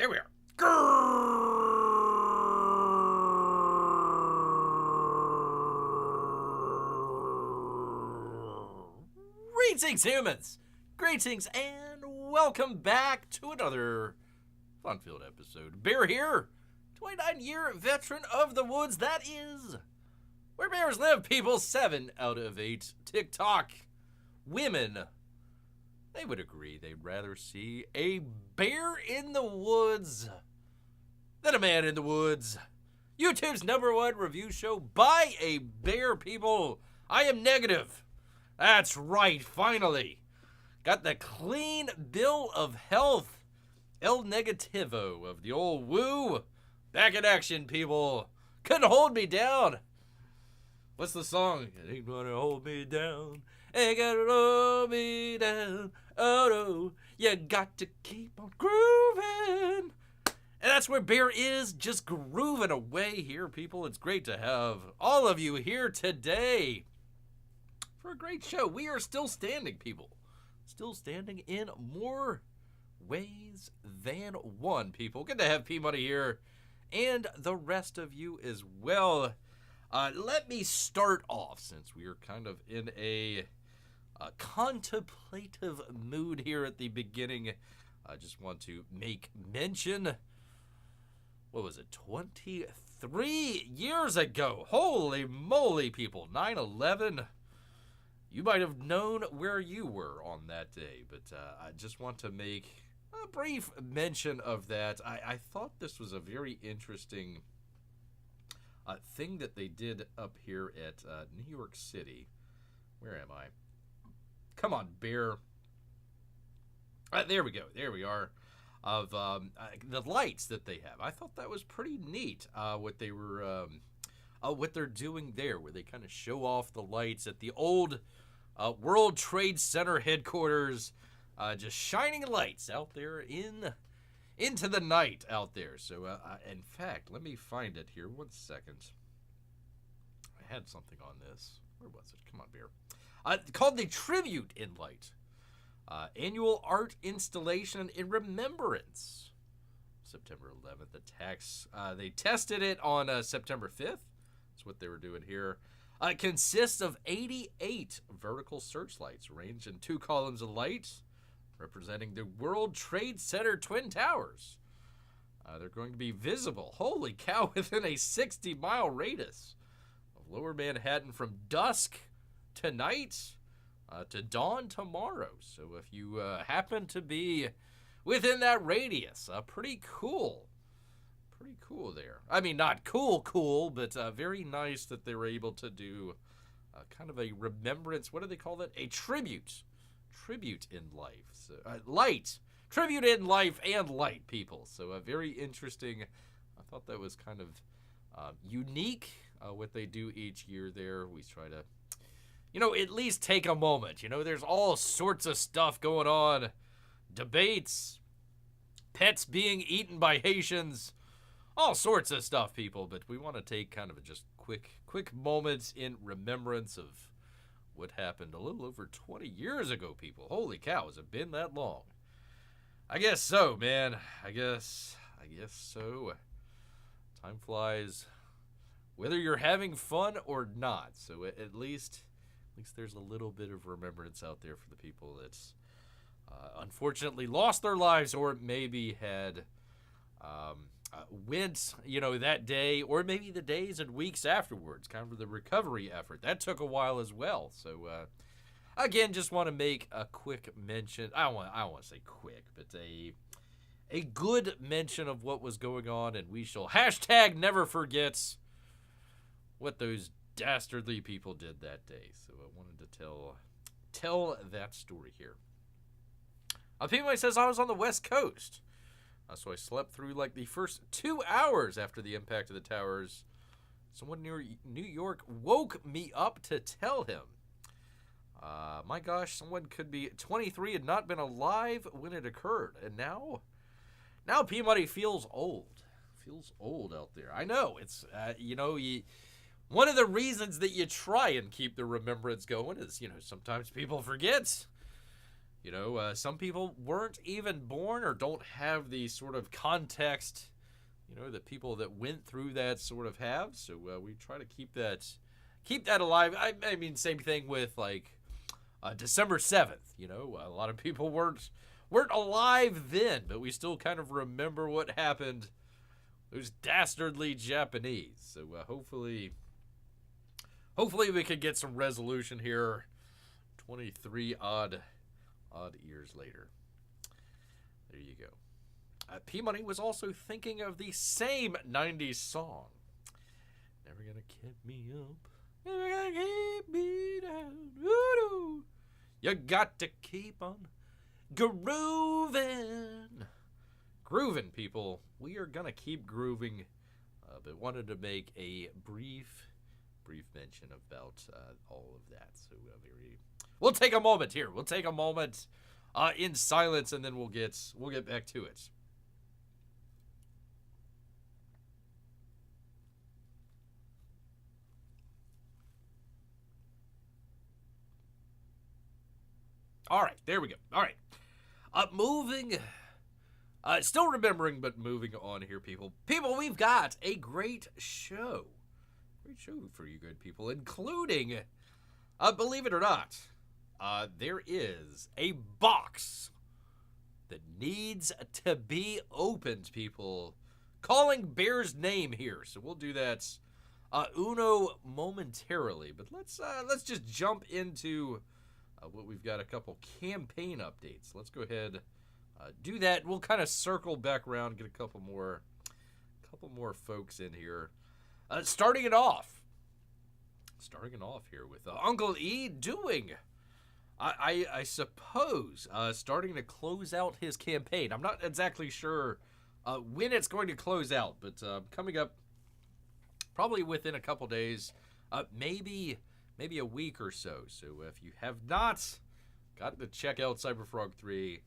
Here we are. Greetings, humans! Greetings, and welcome back to another fun-filled episode. Bear here, 29-year veteran of the woods, that is where bears live, people. 7 out of 8 TikTok women, they would agree they'd rather see a bear in the woods than a man in the woods. YouTube's #1 review show by a bear, people. I am negative. That's right, finally. Got the clean bill of health. El Negativo of the old woo. Back in action, people. Couldn't hold me down. What's the song? It ain't gonna hold me down. Ain't gonna hold me down. Oh no, you got to keep on grooving. And that's where Bear is, just grooving away here, people. It's great to have all of you here today for a great show. We are still standing, people. Still standing in more ways than one, people. Good to have P-Money here and the rest of you as well. Let me start off, since we are kind of in a contemplative mood here at the beginning. I just want to make mention, what was it, 23 years ago? Holy moly, people. 9/11. You might have known where you were on that day, but I just want to make a brief mention of that. I thought this was a very interesting thing that they did up here at New York City. Where am I? Come on, Bear. There we go. There we are. Of the lights that they have. I thought that was pretty neat. What they're doing there, where they kind of show off the lights at the old World Trade Center headquarters, just shining lights out there into the night out there. So, in fact, let me find it here. 1 second. I had something on this. Where was it? Come on, Bear. Called the Tribute in Light. Annual art installation in remembrance. September 11th attacks. They tested it on September 5th. That's what they were doing here. It consists of 88 vertical searchlights arranged in 2 columns of light, representing the World Trade Center Twin Towers. They're going to be visible, holy cow, within a 60-mile radius of Lower Manhattan from dusk tonight to dawn tomorrow. So if you happen to be within that radius, pretty cool. Pretty cool there. I mean, not cool, but very nice that they were able to do kind of a remembrance. What do they call that? A tribute. Tribute in life. So, light. Tribute in life and light, people. So very interesting. I thought that was kind of unique, what they do each year there. We try to, at least take a moment. There's all sorts of stuff going on. Debates. Pets being eaten by Haitians. All sorts of stuff, people, but we want to take kind of just quick moments in remembrance of what happened a little over 20 years ago, people. Holy cow, has it been that long? I guess so, man. I guess so. Time flies, whether you're having fun or not. So at least there's a little bit of remembrance out there for the people that's unfortunately lost their lives, or maybe had went, that day, or maybe the days and weeks afterwards, kind of the recovery effort. That took a while as well. So, again, just want to make a quick mention. I don't want to say quick, but a good mention of what was going on, and we shall #never forget what those dastardly people did that day. So I wanted to tell that story here. P-Money says I was on the West Coast. So I slept through like the first 2 hours after the impact of the towers. Someone near New York woke me up to tell him. My gosh, someone could be 23 and not been alive when it occurred. And now P-Money feels old. Feels old out there. I know. It's, one of the reasons that you try and keep the remembrance going is, sometimes people forget. You know, some people weren't even born or don't have the sort of context, you know, that people that went through that sort of have. So we try to keep that alive. I mean, same thing with like December 7th. You know, a lot of people weren't alive then, but we still kind of remember what happened. Those dastardly Japanese. So hopefully we could get some resolution here. 23 odd years later. There you go. P-Money was also thinking of the same 90s song. Never gonna keep me up. Never gonna keep me down. Woo-doo. You got to keep on grooving. Grooving, people. We are gonna keep grooving. But wanted to make a brief mention about all of that. So we'll take a moment here. We'll take a moment in silence, and then we'll get back to it. All right, there we go. All right, moving. Still remembering, but moving on here, people. People, we've got a great show. Great show for you good people, including, believe it or not, there is a box that needs to be opened, people. Calling Bear's name here, so we'll do that uno momentarily. But let's just jump into what we've got. A couple campaign updates. Let's go ahead, do that. We'll kind of circle back around, get a couple more folks in here. Starting it off here with Uncle E doing, I suppose, starting to close out his campaign. I'm not exactly sure when it's going to close out, but coming up probably within a couple days, maybe a week or so. So if you have not gotten to check out CyberFrog 3,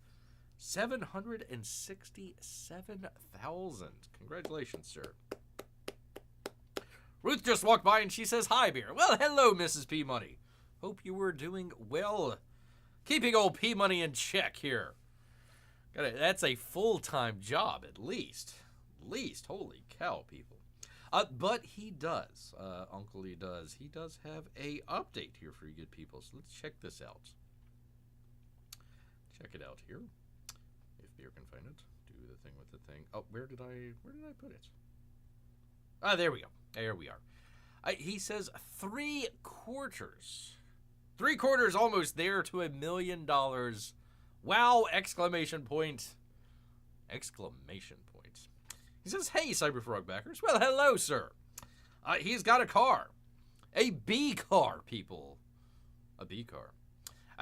767,000. Congratulations, sir. Ruth just walked by and she says, "Hi, Bear." Well, hello, Mrs. P-Money. Hope you were doing well. Keeping old P-Money in check here. That's a full-time job, at least. Holy cow, people. But he does. Uncle E does. He does have a update here for you good people. So let's check this out. Check it out here. If Bear can find it. Do the thing with the thing. Oh, where did I put it? Ah, there we go. There we are. He says 3/4. 3/4 almost there to $1 million. Wow! Exclamation point. Exclamation point. He says, "Hey, CyberFrog backers." Well, hello, sir. He's got a car. A B car, people. A B car.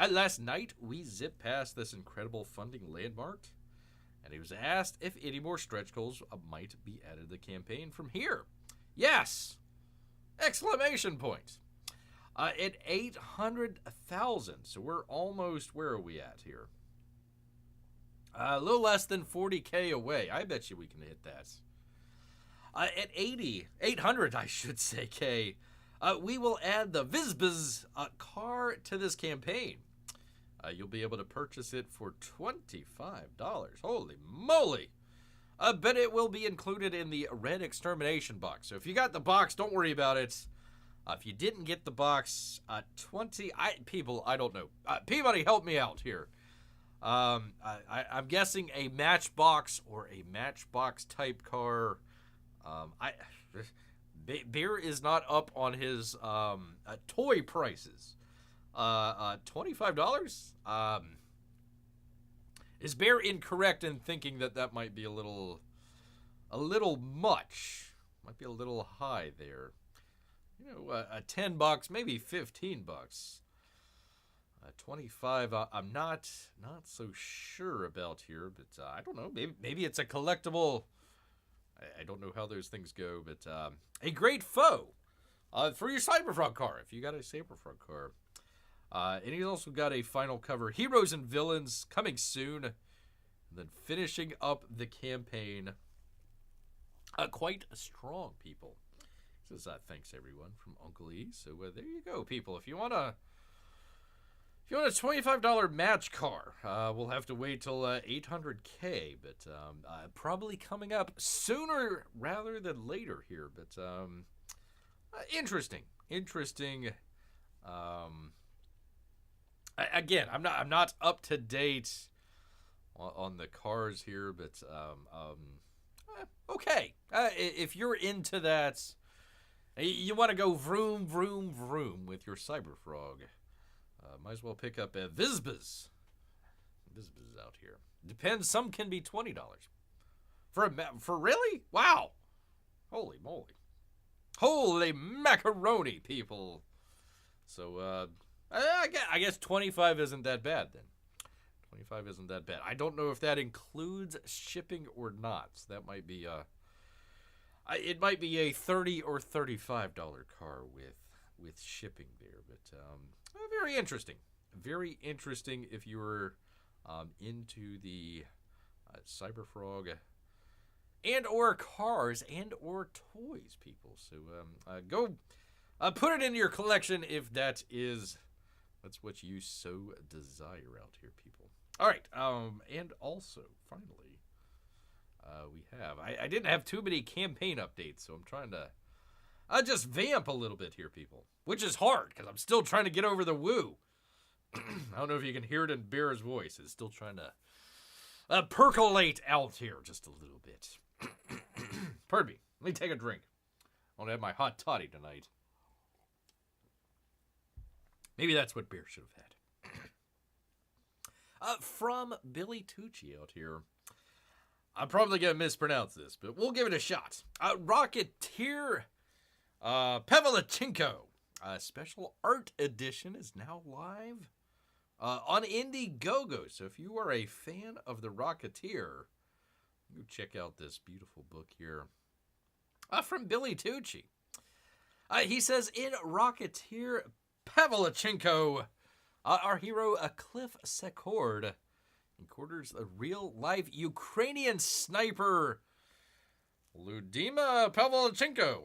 Last night, we zipped past this incredible funding landmark, and he was asked if any more stretch goals might be added to the campaign from here. Yes! Exclamation point. At 800,000, so we're almost, where are we at here? A little less than 40K away. I bet you we can hit that. At 800, I should say, K, we will add the Vizbaz car to this campaign. You'll be able to purchase it for $25. Holy moly! But it will be included in the red extermination box. So if you got the box, don't worry about it. If you didn't get the box, people, I don't know. P-Money, help me out here. I'm guessing a Matchbox or a Matchbox type car. Bear is not up on his toy prices. $25? Is Bear incorrect in thinking that might be a little much? Might be a little high there. You know, $10, maybe $15. 25. I'm not so sure about here, but I don't know. Maybe it's a collectible. I don't know how those things go, but a great foe for your CyberFrog car if you got a CyberFrog car. And he's also got a final cover, Heroes and Villains, coming soon. And then finishing up the campaign. Quite strong, people. He says, thanks, everyone, from Uncle E. So there you go, people. If you want to If you want a $25 match car, we'll have to wait till 800K, but probably coming up sooner rather than later here. But interesting. Again, I'm not up to date on the cars here, but okay. If you're into that, you want to go vroom vroom vroom with your CyberFrog. Might as well pick up a Vizbaz. Vizbaz out here. Depends. Some can be $20. For really? Wow. Holy moly. Holy macaroni, people. So, I guess 25 isn't that bad then. 25 isn't that bad. I don't know if that includes shipping or not. So that might be it might be a $30 or $35 car with shipping there, but very interesting. Very interesting if you were into the CyberFrog and or cars and or toys, people. So go put it in your collection if that's what you so desire out here, people. All right, and also finally we have I didn't have too many campaign updates, so I'm trying to just vamp a little bit here, people, which is hard because I'm still trying to get over the woo. I don't know if you can hear it in Bear's voice. It's still trying to percolate out here just a little bit. Pardon me. Let me take a drink. I want to have my hot toddy tonight. Maybe that's what Bear should have had. From Billy Tucci out here. I'm probably going to mispronounce this, but we'll give it a shot. Rocketeer Pavlichenko. Special art edition is now live on Indiegogo. So if you are a fan of the Rocketeer, you check out this beautiful book here from Billy Tucci. He says, in Rocketeer Pavlichenko, our hero, Cliff Secord, encounters a real-life Ukrainian sniper, Ludmila Pavlichenko,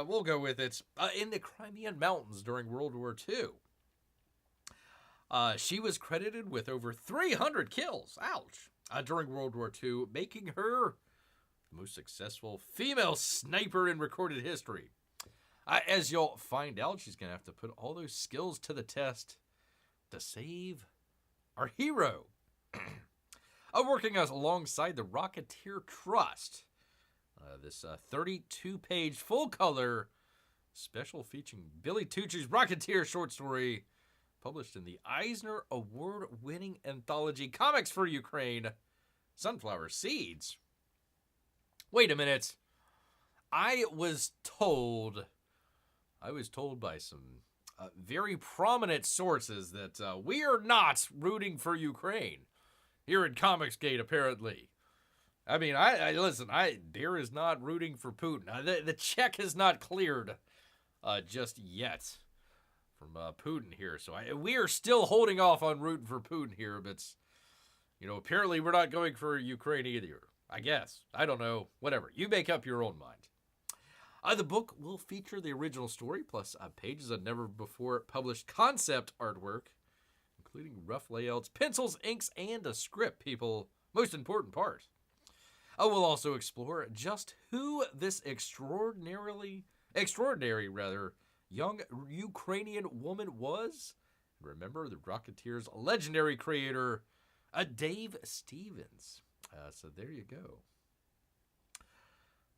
we'll go with it, in the Crimean Mountains during World War II. She was credited with over 300 kills, during World War II, making her the most successful female sniper in recorded history. As you'll find out, she's going to have to put all those skills to the test to save our hero. Working alongside the Rocketeer Trust. This 32-page full-color special featuring Billy Tucci's Rocketeer short story, published in the Eisner Award-winning anthology Comics for Ukraine, Sunflower Seeds. Wait a minute. I was told by some very prominent sources that we are not rooting for Ukraine here in Comicsgate, apparently. I mean, listen, Bear is not rooting for Putin. The check is not cleared just yet from Putin here. So we are still holding off on rooting for Putin here, but, apparently we're not going for Ukraine either. I guess. I don't know. Whatever. You make up your own mind. The book will feature the original story, plus pages of never-before published concept artwork, including rough layouts, pencils, inks, and a script, people. Most important part. We'll also explore just who this extraordinary young Ukrainian woman was. Remember, the Rocketeer's legendary creator, Dave Stevens. So there you go.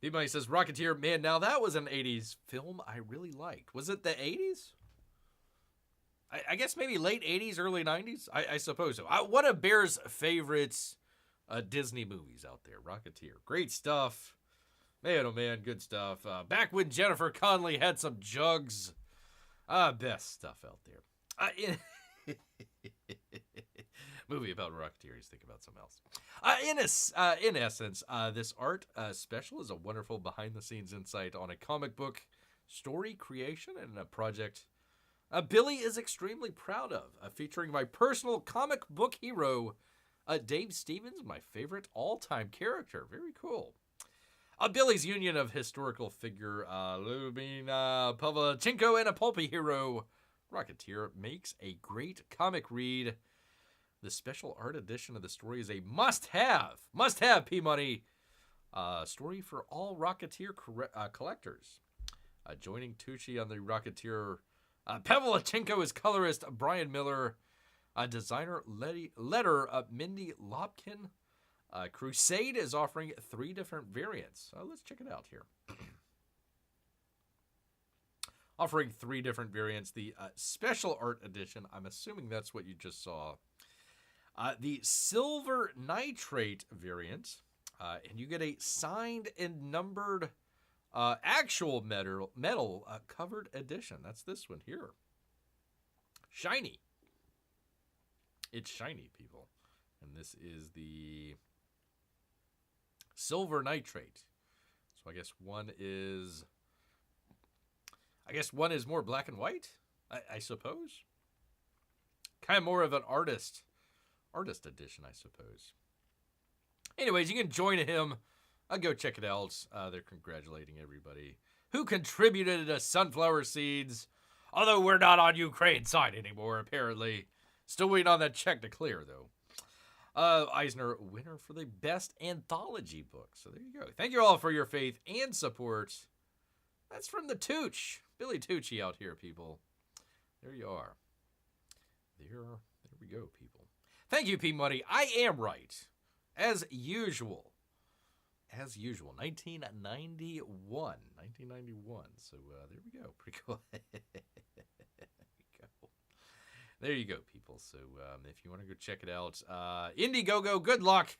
Somebody says, Rocketeer, man, now that was an 80s film I really liked. Was it the 80s? I guess maybe late 80s, early 90s? I suppose so. One of Bear's favorites Disney movies out there, Rocketeer. Great stuff. Man, oh man, good stuff. Back when Jennifer Connelly had some jugs. Best stuff out there. Movie about Rocketeers, think about something else. In essence, this art special is a wonderful behind-the-scenes insight on a comic book story creation and a project Billy is extremely proud of, featuring my personal comic book hero, Dave Stevens, my favorite all-time character. Very cool. Billy's union of historical figure Ludmila Pavlichenko and a pulpy hero, Rocketeer makes a great comic read. The special art edition of the story is a must-have. Must-have, P-Money. Story for all Rocketeer collectors. Joining Tucci on the Rocketeer, Pavlichenko is colorist Brian Miller. Designer letter Mindy Lopkin. Crusade is offering 3 different variants. Let's check it out here. Offering 3 different variants. The special art edition, I'm assuming that's what you just saw. The silver nitrate variant, and you get a signed and numbered actual metal covered edition. That's this one here. Shiny. It's shiny, people. And this is the silver nitrate. So I guess one is more black and white, I suppose. Kind of more of an artist edition, I suppose. Anyways, you can join him. Go check it out. They're congratulating everybody who contributed to sunflower seeds. Although we're not on Ukraine side anymore, apparently. Still waiting on that check to clear, though. Eisner winner for the best anthology book. So there you go. Thank you all for your faith and support. That's from the Tooch. Billy Tucci out here, people. There you are. There we go, people. Thank you, P Money. I am right. As usual. 1991. So there we go. Pretty cool. There you go, people. So if you want to go check it out, Indiegogo, good luck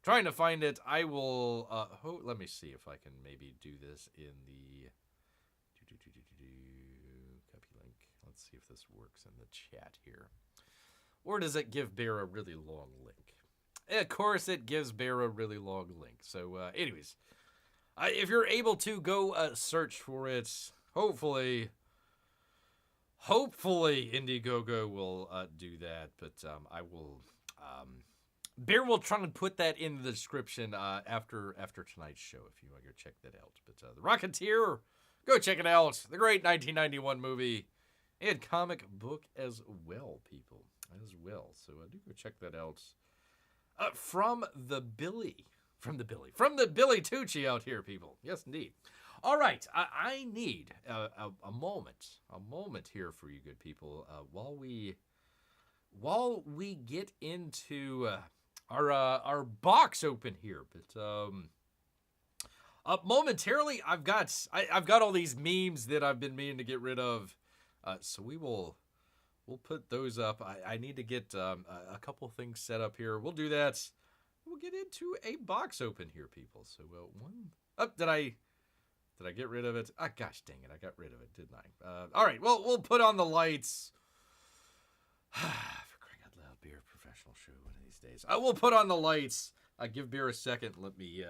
trying to find it. I will, let me see if I can maybe do this in the copy link. Let's see if this works in the chat here. Or does it give Bear a really long link? Of course, it gives Bear a really long link. So anyways, if you're able to go search for it, hopefully Indiegogo will do that, but I will. Bear will try and put that in the description after tonight's show if you want to go check that out. But the Rocketeer, go check it out. The great 1991 movie and comic book as well, people, as well. So do go check that out. From the Billy Tucci out here, people. Yes, indeed. All right, I need a moment here for you good people while we get into our box open here. But momentarily, I've got all these memes that I've been meaning to get rid of, so we'll put those up. I need to get a couple things set up here. We'll do that. We'll get into a box open here, people. So did I get rid of it? Gosh dang it, I got rid of it, didn't I? All right, well, we'll put on the lights. For crying out loud, Beer professional show one of these days. We'll put on the lights. Give Beer a second. Let me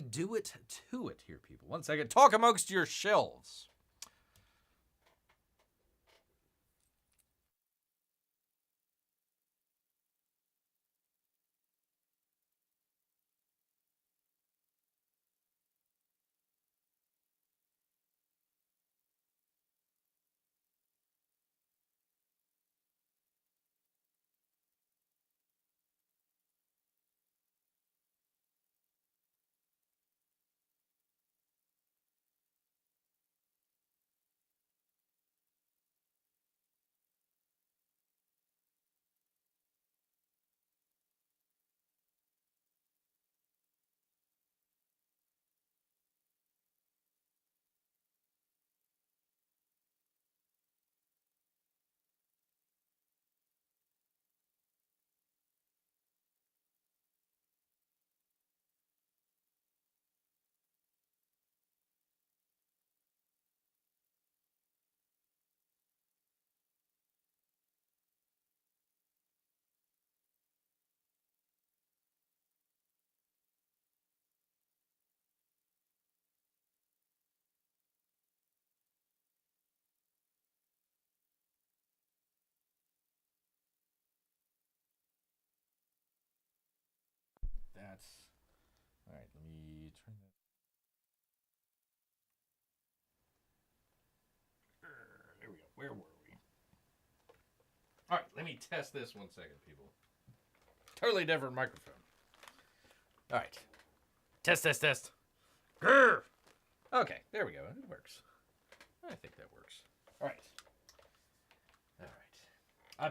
do it to it here, people. 1 second. Talk amongst your shelves. That's all right. Let me turn that. There we go. Where were let me test this 1 second, people. Totally different microphone. All right. Test. Grr! Okay, there we go. It works. I think that works. All right.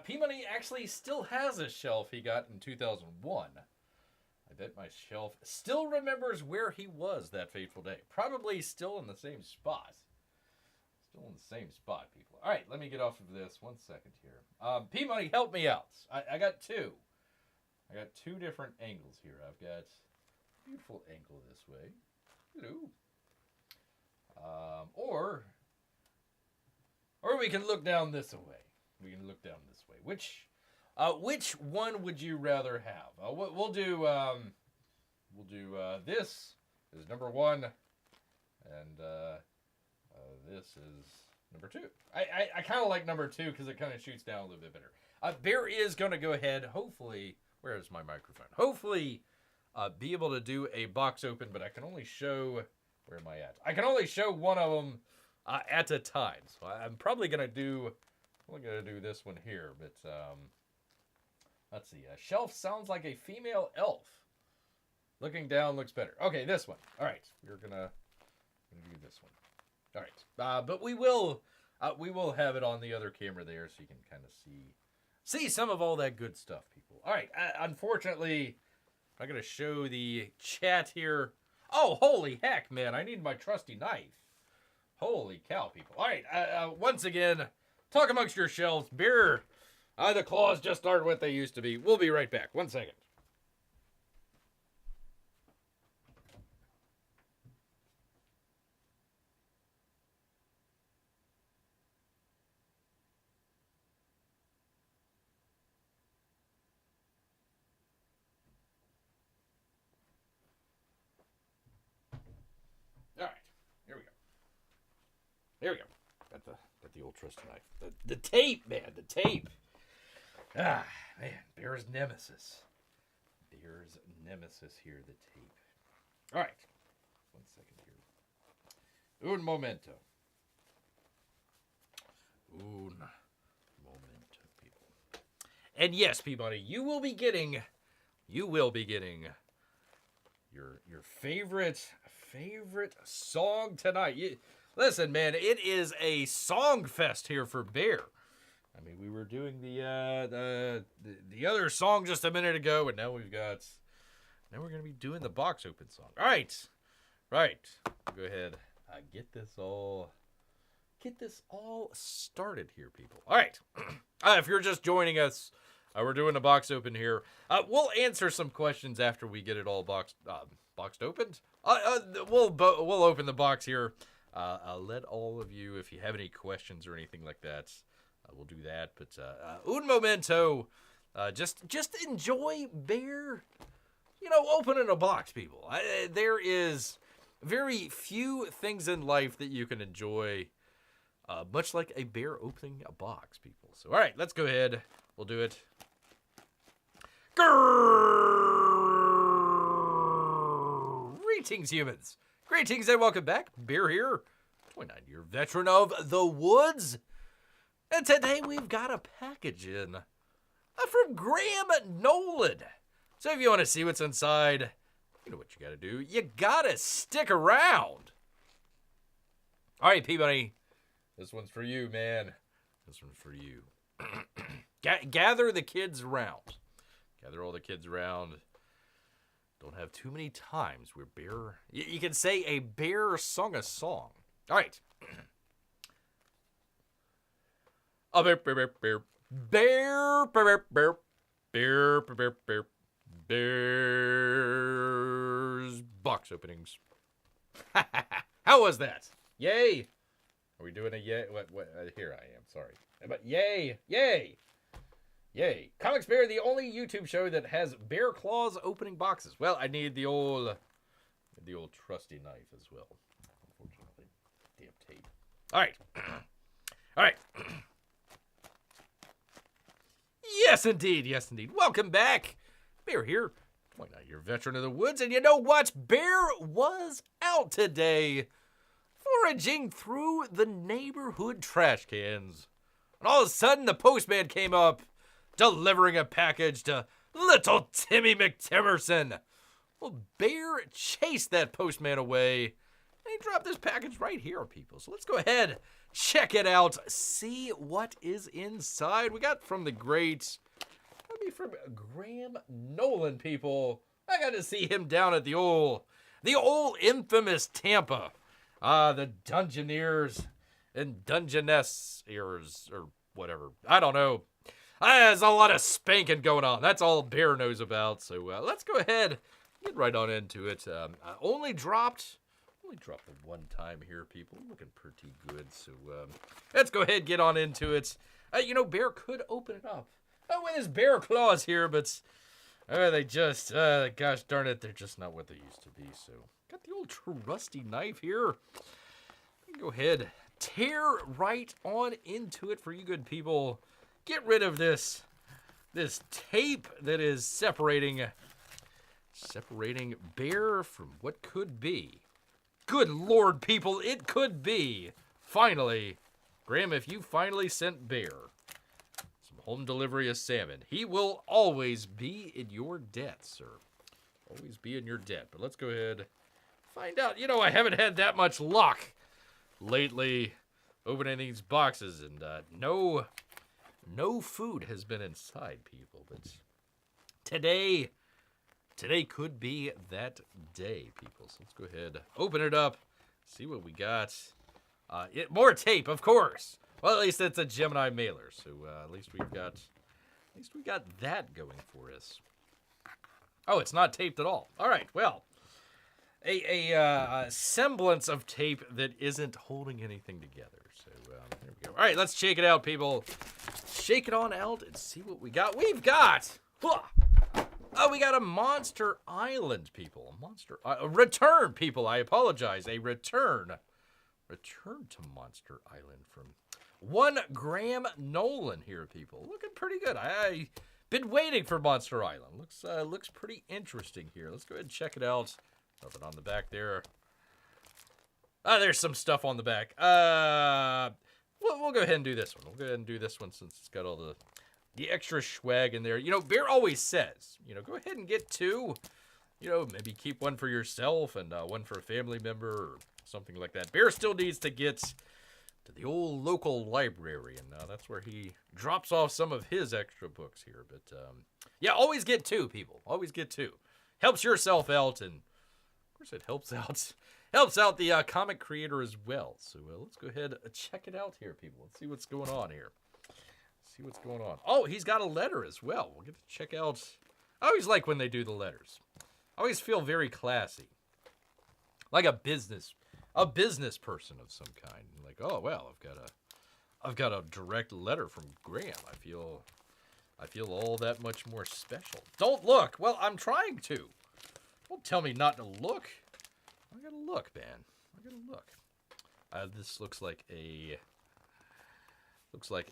P-Money actually still has a shelf he got in 2001. I bet my shelf still remembers where he was that fateful day. Probably still in the same spot. Still in the same spot, people. All right, let me get off of this 1 second here. P-Money, help me out. I got two. I got two different angles here. I've got a beautiful angle this way. Hello. Or we can look down this way. We can look down this way. Which one would you rather have? We'll do this is number 1, and this is number 2. I kind of like number 2 because it kind of shoots down a little bit better. Bear is going to go ahead. Hopefully, where is my microphone? Hopefully, be able to do a box open, but I can only show. Where am I at? I can only show one of them at a time. So I'm probably gonna do. I'm gonna do this one here, but let's see. Shelf sounds like a female elf. Looking down looks better. Okay, this one. All right, we're gonna do this one. All right, but we will have it on the other camera there, so you can kind of see some of all that good stuff, people. All right. Unfortunately, I'm gonna show the chat here. Oh, holy heck, man! I need my trusty knife. Holy cow, people! All right. Once again, talk amongst your shelves. Beer. The claws just aren't what they used to be. We'll be right back. 1 second. All right. Here we go. There we go. Got the old trusty knife. The tape, man. The tape. Ah, man. Bear's nemesis. Bear's nemesis here, the tape. All right. 1 second here. Un momento. Un momento, people. And yes, Peabody, you will be getting your favorite song tonight. Listen, man, it is a song fest here for Bear. I mean, we were doing the other song just a minute ago, and now we're gonna be doing the box open song. All right, go ahead, get this all started here, people. All right, if you're just joining us, we're doing a box open here. We'll answer some questions after we get it all boxed opened. We'll open the box here. I'll let all of you, if you have any questions or anything like that, we'll do that. But un momento, just enjoy Bear, opening a box, people. There is very few things in life that you can enjoy, much like a Bear opening a box, people. So, all right, let's go ahead. We'll do it. Greetings, humans. Greetings and welcome back. Bear here, 29-year veteran of the woods. And today we've got a package in from Graham Nolan. So if you want to see what's inside, you know what you got to do. You got to stick around. All right, Peabody. This one's for you, man. This one's for you. Gather the kids around. Gather all the kids around. Don't have too many times where Bear... You can say a bear sung a song. All right. Bears box openings. How was that? Yay. Are we doing a yay? What? Here I am. Sorry. But yay. Comics Bear, the only YouTube show that has bear claws opening boxes. Well, I need the old trusty knife as well. Unfortunately. Damn tape. All right. Yes, indeed. Welcome back. Bear here, 29-year veteran of the woods. And you know what? Bear was out today foraging through the neighborhood trash cans. And all of a sudden, the postman came up delivering a package to little Timmy McTimerson. Well, Bear chased that postman away, and he dropped this package right here, people. So let's go ahead, check it out, see what is inside. We got from the great, from Graham Nolan, people. I got to see him down at the old infamous Tampa. The Dungeoneers and Dungeonessers, or whatever. I don't know. There's a lot of spanking going on. That's all Bear knows about. So let's go ahead, get right on into it. Only dropped the one time here, people. Looking pretty good. So let's go ahead, get on into it. Bear could open it up with his bear claws here, but they just, gosh darn it, they're just not what they used to be. So got the old trusty knife here. Go ahead, tear right on into it for you good people. Get rid of this tape that is separating Bear from what could be. Good Lord, people, it could be. Finally, Graham, if you finally sent Bear some home delivery of salmon, he will always be in your debt, sir. Always be in your debt. But let's go ahead, find out. I haven't had that much luck lately opening these boxes, and no food has been inside, people. But today could be that day, people. So let's go ahead, open it up, see what we got. More tape, of course. Well, at least it's a Gemini mailer, so at least we got that going for us. Oh, it's not taped at all. All right, well, a semblance of tape that isn't holding anything together. So there we go. All right, let's shake it out, people. Shake it on out and see what we got. We got a Monster Island, people. A return, people. I apologize. A return to Monster Island from one Graham Nolan here, people. Looking pretty good. I been waiting for Monster Island. Looks pretty interesting here. Let's go ahead and check it out. Nothing on the back there. There's some stuff on the back. We'll go ahead and do this one. We'll go ahead and do this one since it's got all the extra swag in there. Bear always says, go ahead and get two. Maybe keep one for yourself and one for a family member or something like that. Bear still needs to get to the old local library, and that's where he drops off some of his extra books here. But yeah, always get two, people. Always get two. Helps yourself out, and of course it helps out the comic creator as well. So let's go ahead and check it out here, people. Let's see what's going on here. Oh, he's got a letter as well. We'll get to check out. I always like when they do the letters. I always feel very classy, like a business person of some kind. Like, oh well, I've got a direct letter from Graham. I feel all that much more special. Don't look. Well, I'm trying to. Don't tell me not to look. I gotta look, man. I gotta look. This looks like a.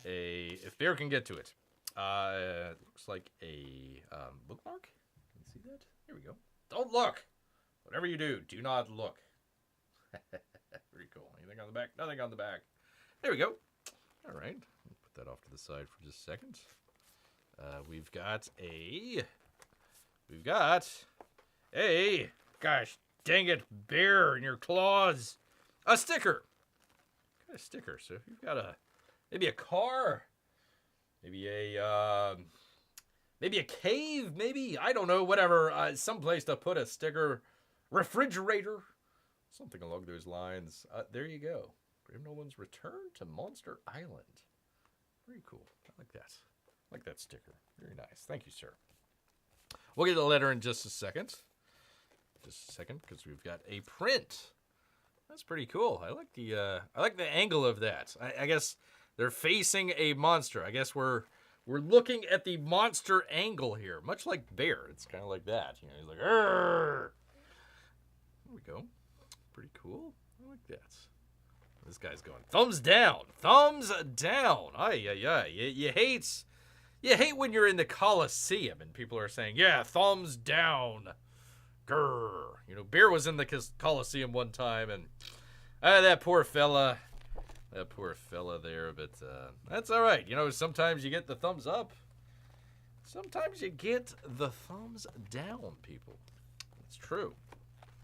If Bear can get to it. Looks like a bookmark. Can you see that? Here we go. Don't look. Whatever you do not look. Very cool. Anything on the back? Nothing on the back. There we go. All right. Put that off to the side for just a second. We've got a. Gosh dang it, Bear in your claws. A sticker. Got a sticker. So if you've got maybe a car, maybe a cave, maybe, I don't know, whatever, someplace to put a sticker, refrigerator, something along those lines. There you go. Graham Nolan's Return to Monster Island. Very cool. I like that. I like that sticker. Very nice. Thank you, sir. We'll get the letter in just a second. Because we've got a print. That's pretty cool. I like the angle of that. I guess they're facing a monster. I guess we're looking at the monster angle here, much like Bear. It's kind of like that. He's like, "Arr!" There we go. Pretty cool. I like that. This guy's going thumbs down. Thumbs down. You hate when you're in the Coliseum and people are saying, "Yeah, thumbs down." Grrr. Bear was in the Coliseum one time, and that poor fella there, but that's all right. Sometimes you get the thumbs up, Sometimes you get the thumbs down, people. It's true.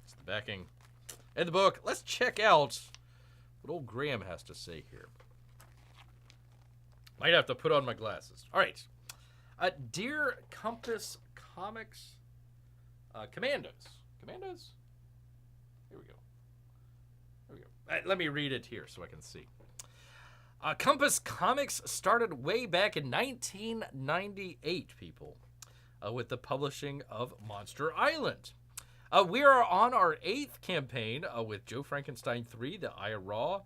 It's the backing and the book. Let's check out what old Graham has to say here. Might have to put on my glasses. All right. Dear Compass Comics Commandos. Commandos? Here we go. There we go. Let me read it here so I can see. Compass Comics started way back in 1998, people, with the publishing of Monster Island. We are on our 8th campaign with Joe Frankenstein 3, the Eye of Raw,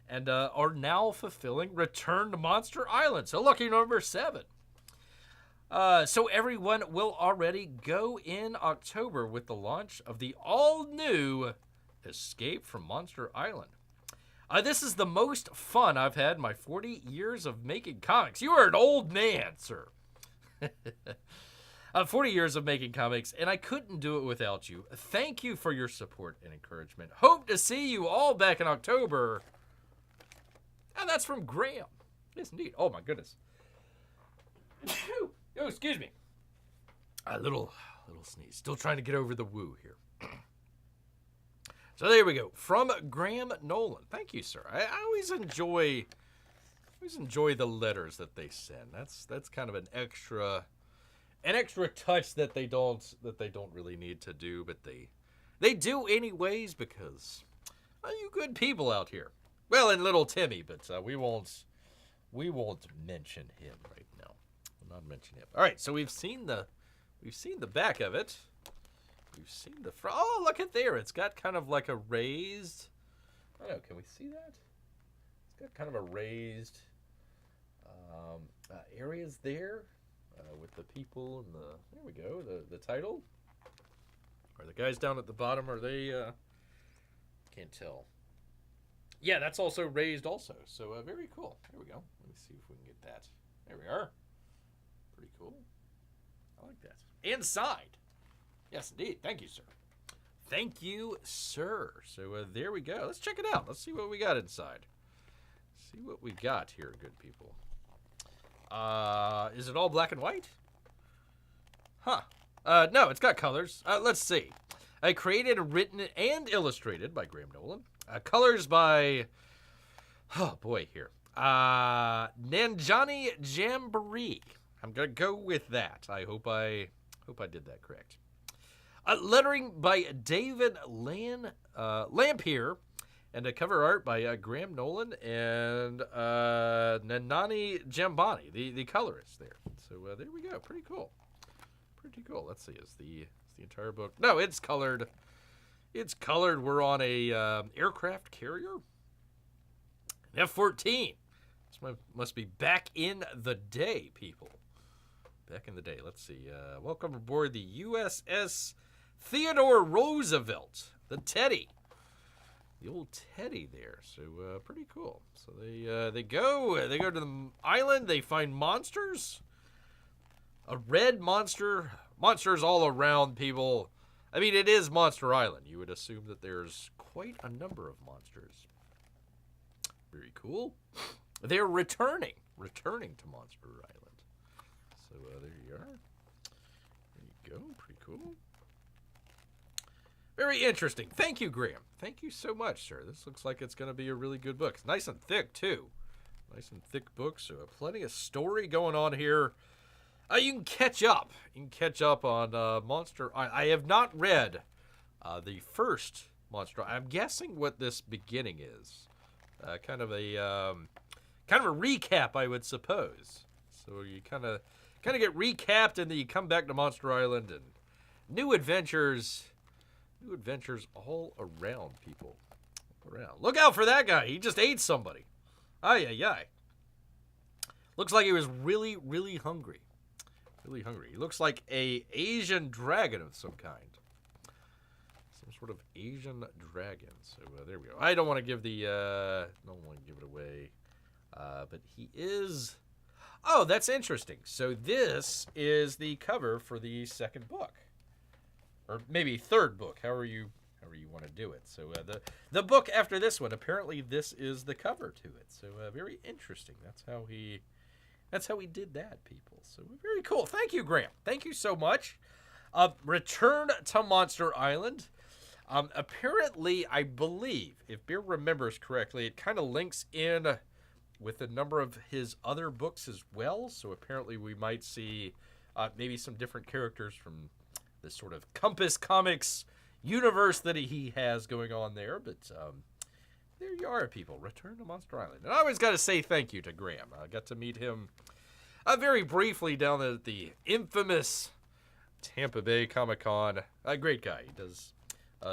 and are now fulfilling Return to Monster Island. So lucky number 7. So everyone will already go in October with the launch of the all-new Escape from Monster Island. This is the most fun I've had in my 40 years of making comics. You are an old man, sir. 40 years of making comics, and I couldn't do it without you. Thank you for your support and encouragement. Hope to see you all back in October. And that's from Graham. Yes, indeed. Oh, my goodness. Oh, excuse me. A little sneeze. Still trying to get over the woo here. So there we go. From Graham Nolan. Thank you, sir. I always enjoy the letters that they send. That's kind of an extra touch that they don't really need to do, but they do anyways because you good people out here. Well, and little Timmy, but we won't mention him right now. We'll not mention him. All right, so we've seen the back of it. We've seen the front. Oh, look at there. It's got kind of like a raised. I don't know. Can we see that? It's got kind of a raised areas there with the people and the. There we go. The title. Are the guys down at the bottom? Are they? Can't tell. Yeah, that's also raised also. So very cool. There we go. Let me see if we can get that. There we are. Pretty cool. I like that. Inside. Yes, indeed. Thank you, sir. Thank you, sir. So there we go. Let's check it out. Let's see what we got inside. See what we got here, good people. Is it all black and white? Huh. No, it's got colors. Let's see. Created, written, and illustrated by Graham Nolan. Colors by, oh boy, here. Nanjani Jamboree. I'm gonna go with that. I hope I did that correct. Lettering by David Lampier, and cover art by Graham Nolan and Nanani Jambani, the colorist there. So there we go. Pretty cool. Pretty cool. Let's see. Is the entire book? No, it's colored. It's colored. We're on a aircraft carrier. F-14. This must be back in the day, people. Back in the day. Let's see. Welcome aboard the USS Theodore Roosevelt, the Teddy. The old Teddy there. So pretty cool. So they go to the island. They find monsters. A red monster. Monsters all around, people. I mean, it is Monster Island. You would assume that there's quite a number of monsters. Very cool. They're returning to Monster Island. So there you are. There you go. Pretty cool. Very interesting. Thank you, Graham. Thank you so much, sir. This looks like it's going to be a really good book. It's nice and thick, too. Nice and thick book, so plenty of story going on here. You can catch up. You can catch up on Monster Island. I have not read the first Monster Island. I'm guessing what this beginning is. Kind of a recap, I would suppose. So you kind of get recapped, and then you come back to Monster Island, and new adventures all around, people. All around. Look out for that guy. He just ate somebody. Ay. Looks like he was really, really hungry. Really hungry. He looks like a Asian dragon of some kind. Some sort of Asian dragon. So there we go. I don't want to give don't want to give it away. But he is. Oh, that's interesting. So this is the cover for the second book, or maybe third book. However you want to do it. So the book after this one. Apparently, this is the cover to it. So very interesting. That's how he That's how we did that, people. So very cool. Thank you, Graham. Thank you so much. Return to Monster Island. Apparently, I believe, if Beer remembers correctly, it kind of links in with a number of his other books as well. So apparently we might see maybe some different characters from this sort of Compass Comics universe that he has going on there. But there you are, people. Return to Monster Island. And I always got to say thank you to Graham. I got to meet him very briefly down at the infamous Tampa Bay Comic-Con. A great guy. He does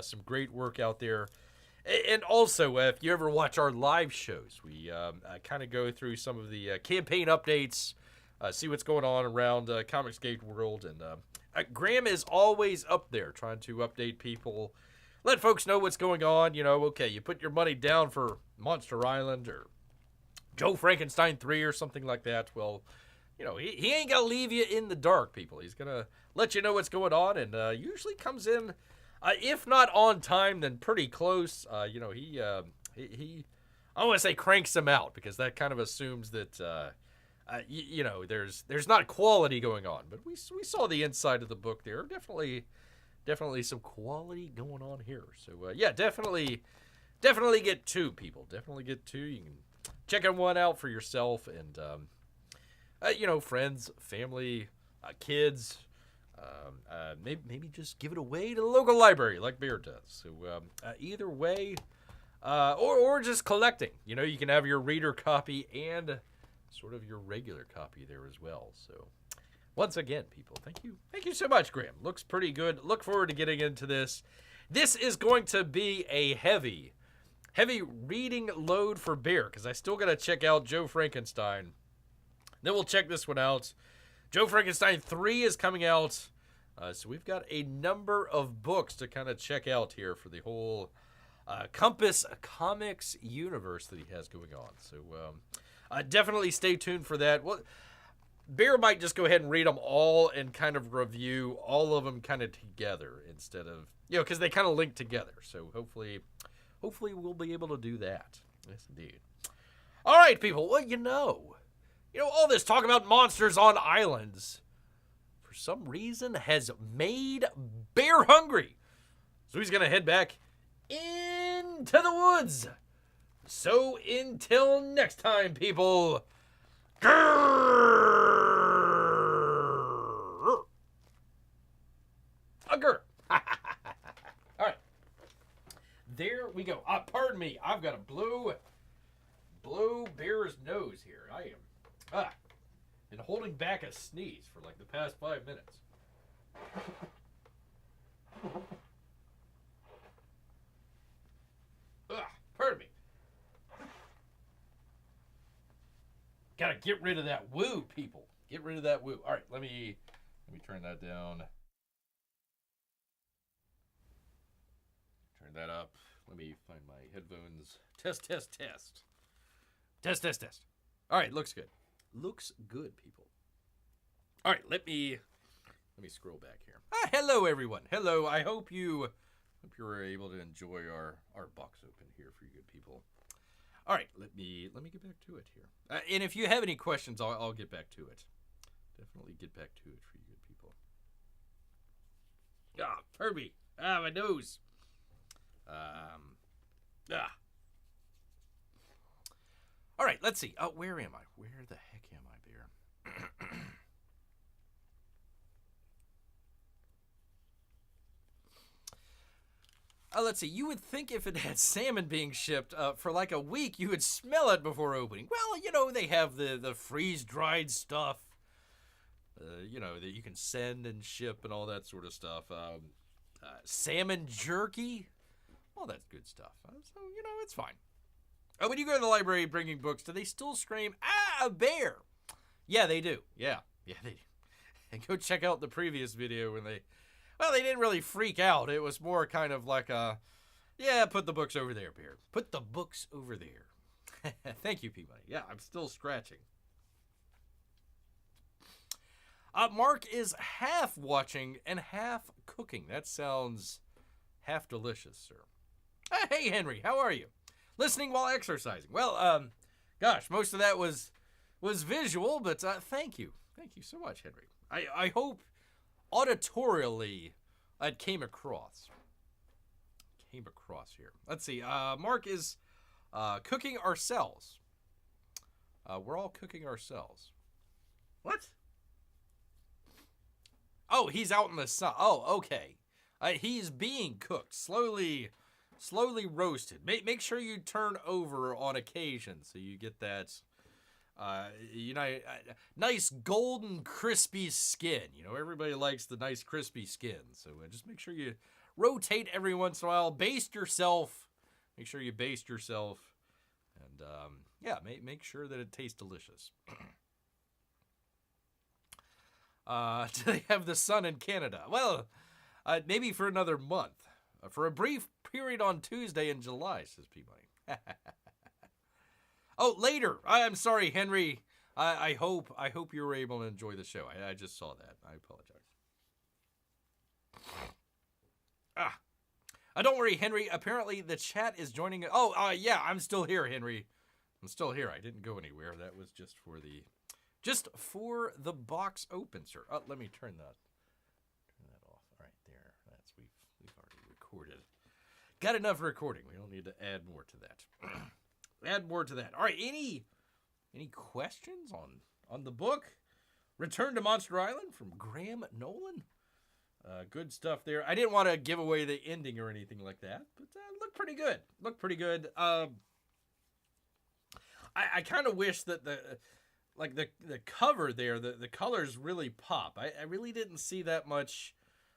some great work out there. And also, if you ever watch our live shows, we kind of go through some of the campaign updates, see what's going on around Comicsgate World. And Graham is always up there trying to update people, let folks know what's going on. You know, okay, you put your money down for Monster Island or Joe Frankenstein 3 or something like that. Well, you know, he ain't going to leave you in the dark, people. He's going to let you know what's going on, and usually comes in, if not on time, then pretty close. You know, he I don't want to say cranks them out, because that kind of assumes that, you know, there's not quality going on. But we saw the inside of the book there. Definitely some quality going on here. So, yeah, definitely get two, people. Definitely get two. You can check one out for yourself, and, you know, friends, family, kids. Maybe just give it away to the local library like Bear does. So either way, or just collecting. You know, you can have your reader copy and sort of your regular copy there as well. So once again, people, thank you so much, Graham. Looks pretty good. Look forward to getting into this. This is going to be a heavy reading load for Bear, because I still got to check out Joe Frankenstein. Then we'll check this one out. Joe Frankenstein 3 is coming out. So we've got a number of books to kind of check out here for the whole Compass Comics universe that he has going on. So definitely stay tuned for that. Well, Bear might just go ahead and read them all and kind of review all of them kind of together instead of, you know, because they kind of link together. So hopefully we'll be able to do that. Yes, indeed. All right, people. Well, you know, all this talk about monsters on islands, for some reason, has made Bear hungry. So he's going to head back into the woods. So until next time, people. Grrr. All right. There we go. Pardon me. I've got to blow Bear's nose here. I am been holding back a sneeze for like the past 5 minutes. Pardon me. Gotta get rid of that woo, people. Get rid of that woo. All right, let me turn that down. Turn that up. Let me find my headphones. Test. Test. All right, looks good. Looks good, people. All right, let me scroll back here. Hello, everyone. Hello. I hope you were able to enjoy our box open here for you good people. All right, let me get back to it here. And if you have any questions, I'll get back to it. Definitely get back to it for you good people. Pardon me. My nose. All right, let's see. Where am I? Where the heck am I, Bear? Let's see. You would think if it had salmon being shipped for like a week, you would smell it before opening. Well, they have the freeze-dried stuff, that you can send and ship and all that sort of stuff. Salmon jerky. All that's good stuff. So, it's fine. When you go to the library bringing books, do they still scream, a bear? Yeah, they do. Yeah, they do. And go check out the previous video when they didn't really freak out. It was more kind of like put the books over there, Bear. Put the books over there. Thank you, Peabody. Yeah, I'm still scratching. Marc is half watching and half cooking. That sounds half delicious, sir. Hey, Henry, how are you? Listening while exercising. Well, gosh, most of that was was visual, but thank you. Thank you so much, Henry. I hope auditorially it came across. Here. Let's see. Marc is cooking ourselves. We're all cooking ourselves. What? Oh, he's out in the sun. Oh, okay. He's being cooked, slowly roasted. Make sure you turn over on occasion so you get that, nice golden crispy skin. Everybody likes the nice crispy skin. So just make sure you rotate every once in a while. Baste yourself. Make sure you baste yourself. And, make sure that it tastes delicious. Do they have the sun in Canada? Well, maybe for another month. For a brief period on Tuesday in July, says P-Money. Oh, later. I'm sorry, Henry. I hope you were able to enjoy the show. I just saw that. I apologize. Don't worry, Henry. Apparently the chat is joining. Yeah, I'm still here, Henry. I'm still here. I didn't go anywhere. That was just for the box open, sir. Let me turn that off. All right, there. We've already recorded. Got enough recording. We don't need to add more to that. All right. Any questions on the book? Return to Monster Island from Graham Nolan. Good stuff there. I didn't want to give away the ending or anything like that, but looked pretty good. I kind of wish that the cover there, the colors really pop. I really didn't see that much.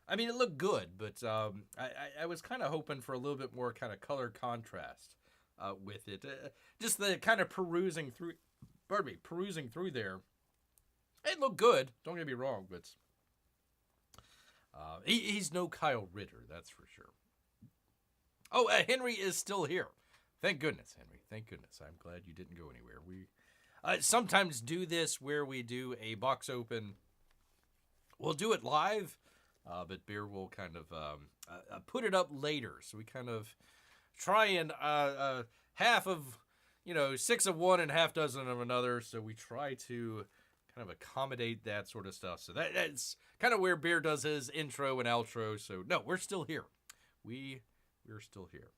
I mean, it looked good, but I was kind of hoping for a little bit more kind of color contrast with it. Just the kind of perusing through there. It looked good. Don't get me wrong, but he's no Kyle Ritter, that's for sure. Oh, Henry is still here. Thank goodness, Henry. Thank goodness. I'm glad you didn't go anywhere. We sometimes do this where we do a box open. We'll do it live, but Bear will kind of put it up later. So we kind of try and half of, 6 of one and half dozen of another. So we try to kind of accommodate that sort of stuff. So that's kind of where Bear does his intro and outro. So no, we're still here. We're still here.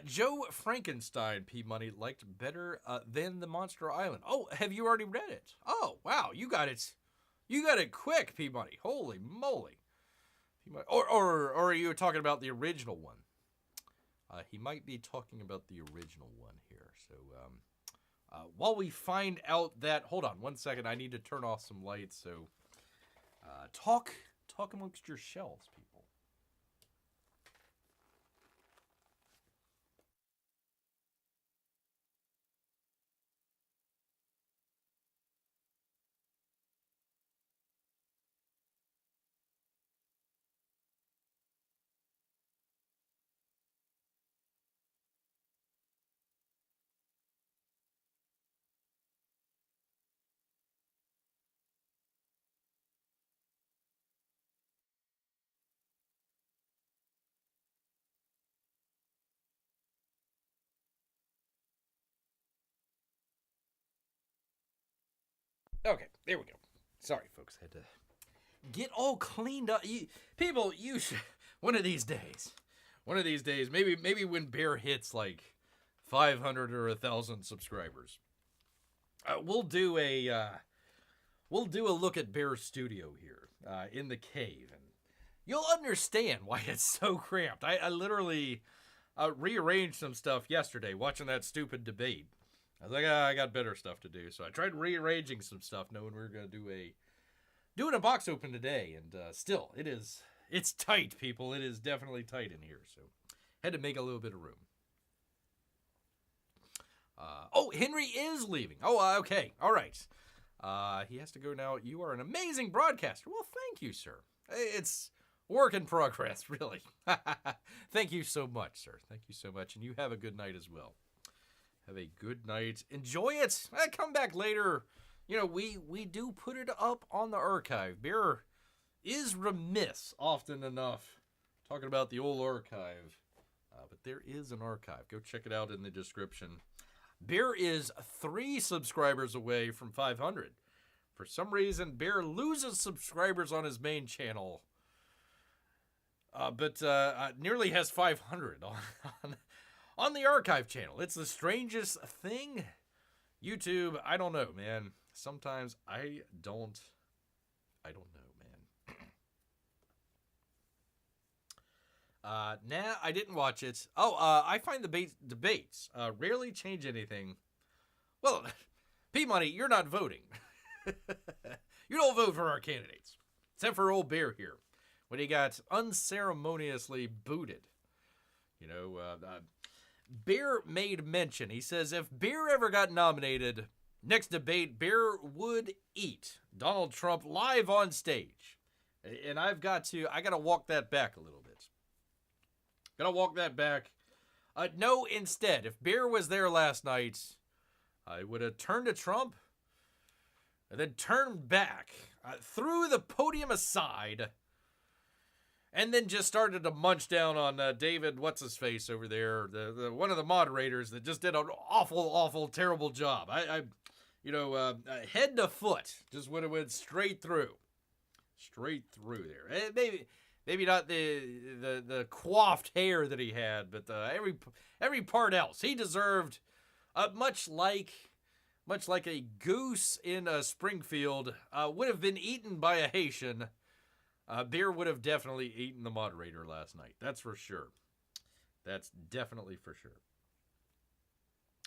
Joe Frankenstein, P-Money, liked better than the Monster Island. Oh, have you already read it? Oh, wow, you got it quick, P-Money. Holy moly. Or are you talking about the original one? He might be talking about the original one here. So while we find out that, hold on 1 second, I need to turn off some lights. So talk amongst yourselves, people. Okay, there we go. Sorry, folks. Had to get all cleaned up. People, you should, one of these days, maybe when Bear hits like 500 or 1,000 subscribers, we'll do a look at Bear's studio here in the cave, and you'll understand why it's so cramped. I literally rearranged some stuff yesterday watching that stupid debate. I was like, I got better stuff to do. So I tried rearranging some stuff, knowing we were going to doing a box open today. And still, it's tight, people. It is definitely tight in here. So had to make a little bit of room. Henry is leaving. Okay. All right. He has to go now. You are an amazing broadcaster. Well, thank you, sir. It's work in progress, really. Thank you so much, sir. Thank you so much. And you have a good night as well. Have a good night. Enjoy it. Come back later. We do put it up on the archive. Bear is remiss often enough talking about the old archive. But there is an archive. Go check it out in the description. Bear is 3 subscribers away from 500. For some reason, Bear loses subscribers on his main channel, but nearly has 500 on the archive channel. It's the strangest thing. YouTube, I don't know, man. Sometimes I don't know, man. Nah, I didn't watch it. I find the debates rarely change anything. Well, P-Money, you're not voting. You don't vote for our candidates. Except for old Bear here, when he got unceremoniously booted. You know, Bear made mention. He says, if Bear ever got nominated, next debate, Bear would eat Donald Trump live on stage. And I got to walk that back a little bit. Gotta walk that back. No, instead, if Bear was there last night, I would have turned to Trump and then turned back, threw the podium aside, and then just started to munch down on David, what's-his-face over there, the one of the moderators that just did an awful, terrible job. Head to foot, just would have went straight through there. Maybe not the coiffed hair that he had, but every part else. He deserved, much like a goose in Springfield would have been eaten by a Haitian. Bear would have definitely eaten the moderator last night. That's for sure. That's definitely for sure.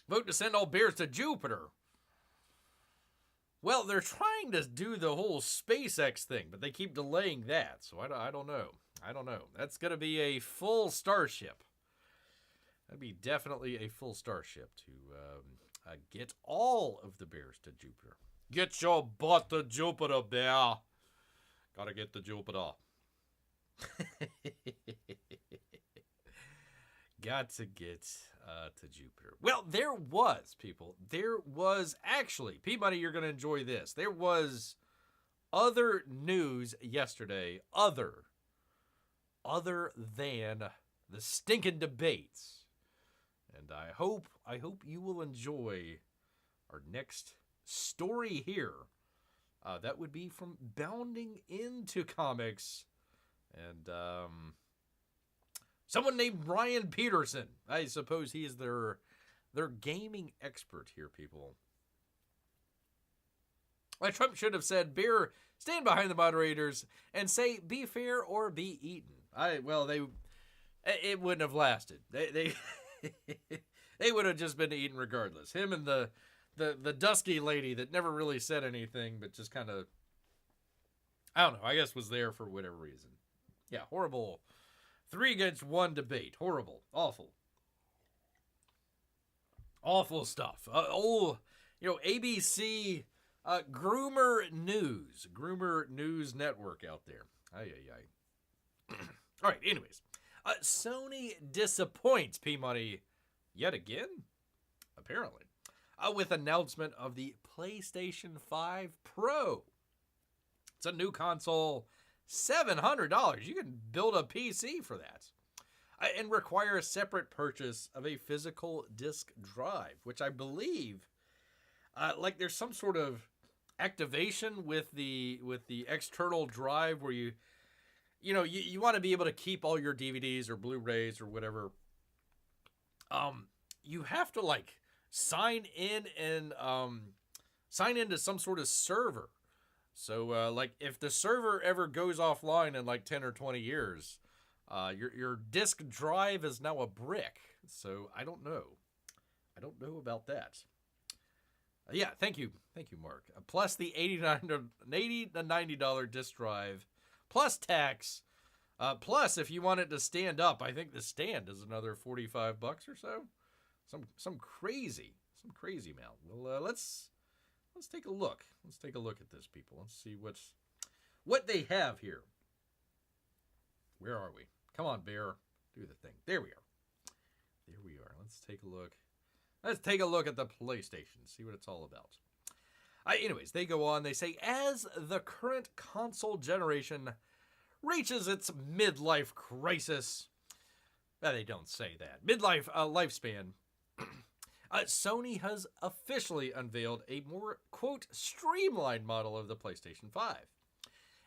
Vote to send all bears to Jupiter. Well, they're trying to do the whole SpaceX thing, but they keep delaying that. So I don't know. That's going to be a full starship. That'd be definitely a full starship to get all of the bears to Jupiter. Get your butt to Jupiter, bear. Gotta get to Jupiter. Got to get to Jupiter. Well, there was actually, Peabody, you're going to enjoy this. There was other news yesterday, other than the stinking debates. And I hope you will enjoy our next story here. That would be from Bounding Into Comics. And someone named Brian Peterson. I suppose he is their gaming expert here, people. Well, Trump should have said, Bear, stand behind the moderators and say, be fair or be eaten. It wouldn't have lasted. They would have just been eaten regardless. Him and the dusky lady that never really said anything, but just kind of, I don't know, I guess was there for whatever reason. Yeah, horrible. 3-against-1 debate. Horrible. Awful. Awful stuff. ABC Groomer News Network out there. All right, anyways. Sony disappoints P-Money yet again, apparently, with announcement of the PlayStation 5 Pro. It's a new console, $700. You can build a PC for that. And require a separate purchase of a physical disk drive, which I believe, there's some sort of activation with the external drive where you want to be able to keep all your DVDs or Blu-rays or whatever. You have to sign in and sign into some sort of server. So if the server ever goes offline in 10 or 20 years, your disk drive is now a brick. So I don't know about that. Yeah, thank you, Marc. Plus the $80 to $90 disk drive, plus tax, plus if you want it to stand up, I think the stand is another $45 or so. Some crazy amount. Well, let's take a look. Let's take a look at this, people. Let's see what they have here. Where are we? Come on, Bear. Do the thing. There we are. Let's take a look. Let's take a look at the PlayStation. See what it's all about. Anyways, they go on. They say, as the current console generation reaches its midlife crisis, They don't say that. Midlife lifespan. Sony has officially unveiled a more, quote, streamlined model of the PlayStation 5.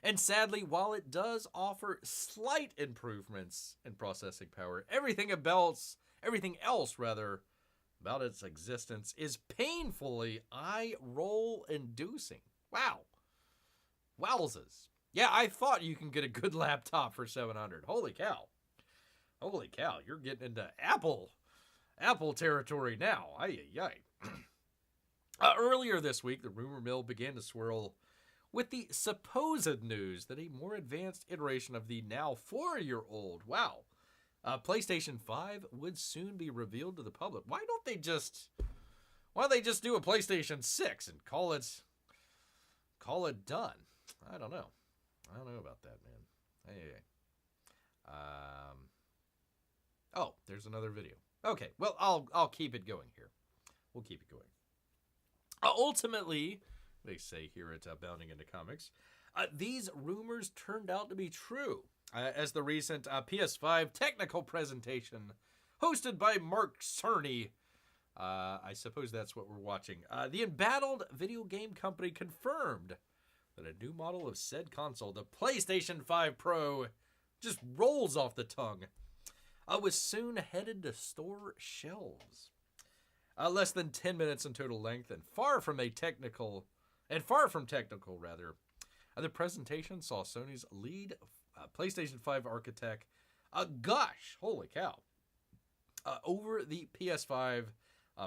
And sadly, while it does offer slight improvements in processing power, everything else about its existence is painfully eye-roll inducing. Wow. Wowzers. Yeah, I thought you can get a good laptop for $700. Holy cow. Holy cow, you're getting into Apple territory now. Earlier this week, the rumor mill began to swirl with the supposed news that a more advanced iteration of the now 4-year-old, PlayStation 5 would soon be revealed to the public. Why don't they just do a PlayStation 6 and call it done? I don't know. I don't know about that, man. Oh, there's another video. Okay, well, I'll keep it going here. We'll keep it going. Ultimately, they say here at Bounding Into Comics, these rumors turned out to be true, as the recent PS5 technical presentation hosted by Marc Cerny, I suppose that's what we're watching, the embattled video game company confirmed that a new model of said console, the PlayStation 5 Pro, just rolls off the tongue, was soon headed to store shelves. Less than 10 minutes in total length and far from technical, the presentation saw Sony's lead PlayStation 5 architect gush, holy cow, over the PS5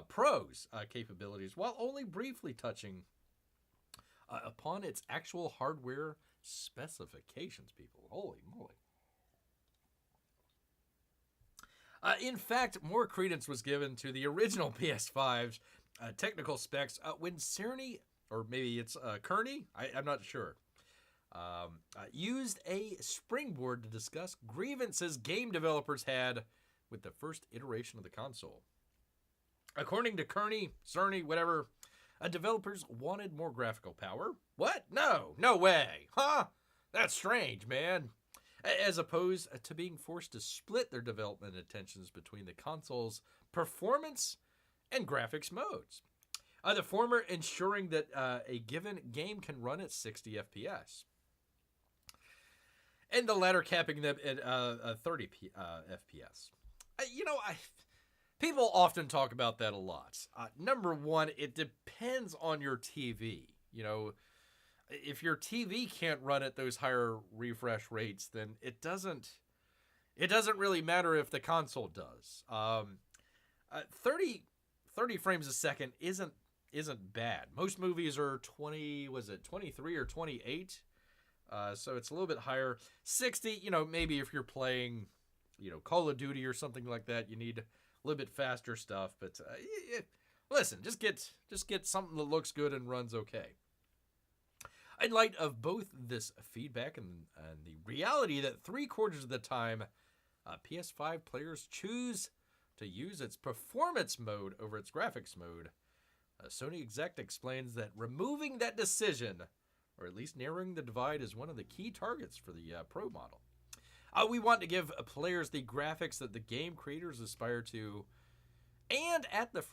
Pro's capabilities while only briefly touching upon its actual hardware specifications, people. Holy moly. In fact, more credence was given to the original PS5's technical specs when Cerny, or maybe it's Kearney, I'm not sure, used a springboard to discuss grievances game developers had with the first iteration of the console. According to Kearney, Cerny, whatever, developers wanted more graphical power. What? No way. Huh? That's strange, man. As opposed to being forced to split their development attentions between the console's performance and graphics modes. The former ensuring that a given game can run at 60 FPS. And the latter capping them at 30 FPS. People often talk about that a lot. Number one, it depends on your TV. If your TV can't run at those higher refresh rates, then it doesn't really matter if the console does. 30 frames a second isn't bad. Most movies are 23 or 28? So it's a little bit higher. 60, maybe if you're playing, Call of Duty or something like that, you need a little bit faster stuff. But listen, just get something that looks good and runs okay. In light of both this feedback and the reality that 3/4 of the time PS5 players choose to use its performance mode over its graphics mode, Sony exec explains that removing that decision, or at least narrowing the divide, is one of the key targets for the Pro model. We want to give players the graphics that the game creators aspire to, and at the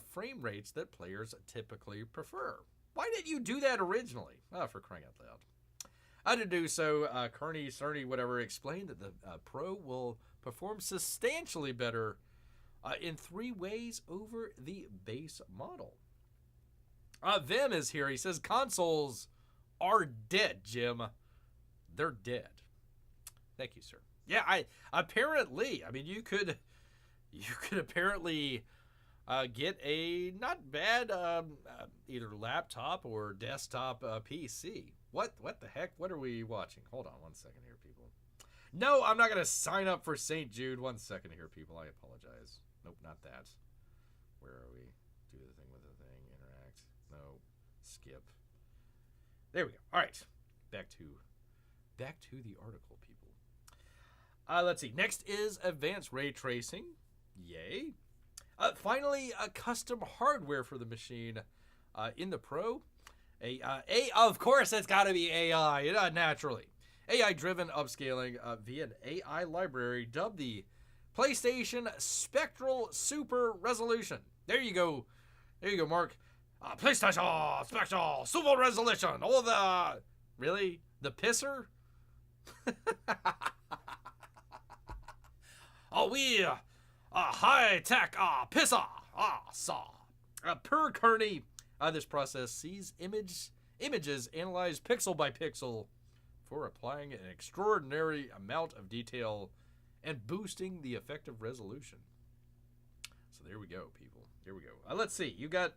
frame rates that players typically prefer. Why didn't you do that originally? For crying out loud. To do so, Kearney, Cerny, whatever, explained that the Pro will perform substantially better in 3 ways over the base model. Vim is here. He says, consoles are dead, Jim. They're dead. Thank you, sir. Yeah, apparently, you could apparently get a not bad either laptop or desktop PC. What the heck? What are we watching? Hold on 1 second here, people. No, I'm not going to sign up for St. Jude. 1 second here, people. I apologize. Nope, not that. Where are we? Do the thing with the thing. Interact. No. Skip. There we go. All right. Back to the article, people. Let's see. Next is advanced ray tracing. Yay. Finally, custom hardware for the machine in the Pro. Of course, it's got to be AI, naturally. AI-driven upscaling via an AI library dubbed the PlayStation Spectral Super Resolution. There you go. There you go, Marc. PlayStation Spectral Super Resolution. All the... Really? The pisser? We high-tech pisser. Saw. Per Kearney, this process sees images analyzed pixel by pixel for applying an extraordinary amount of detail and boosting the effective resolution. So there we go, people. Here we go. Let's see. You've got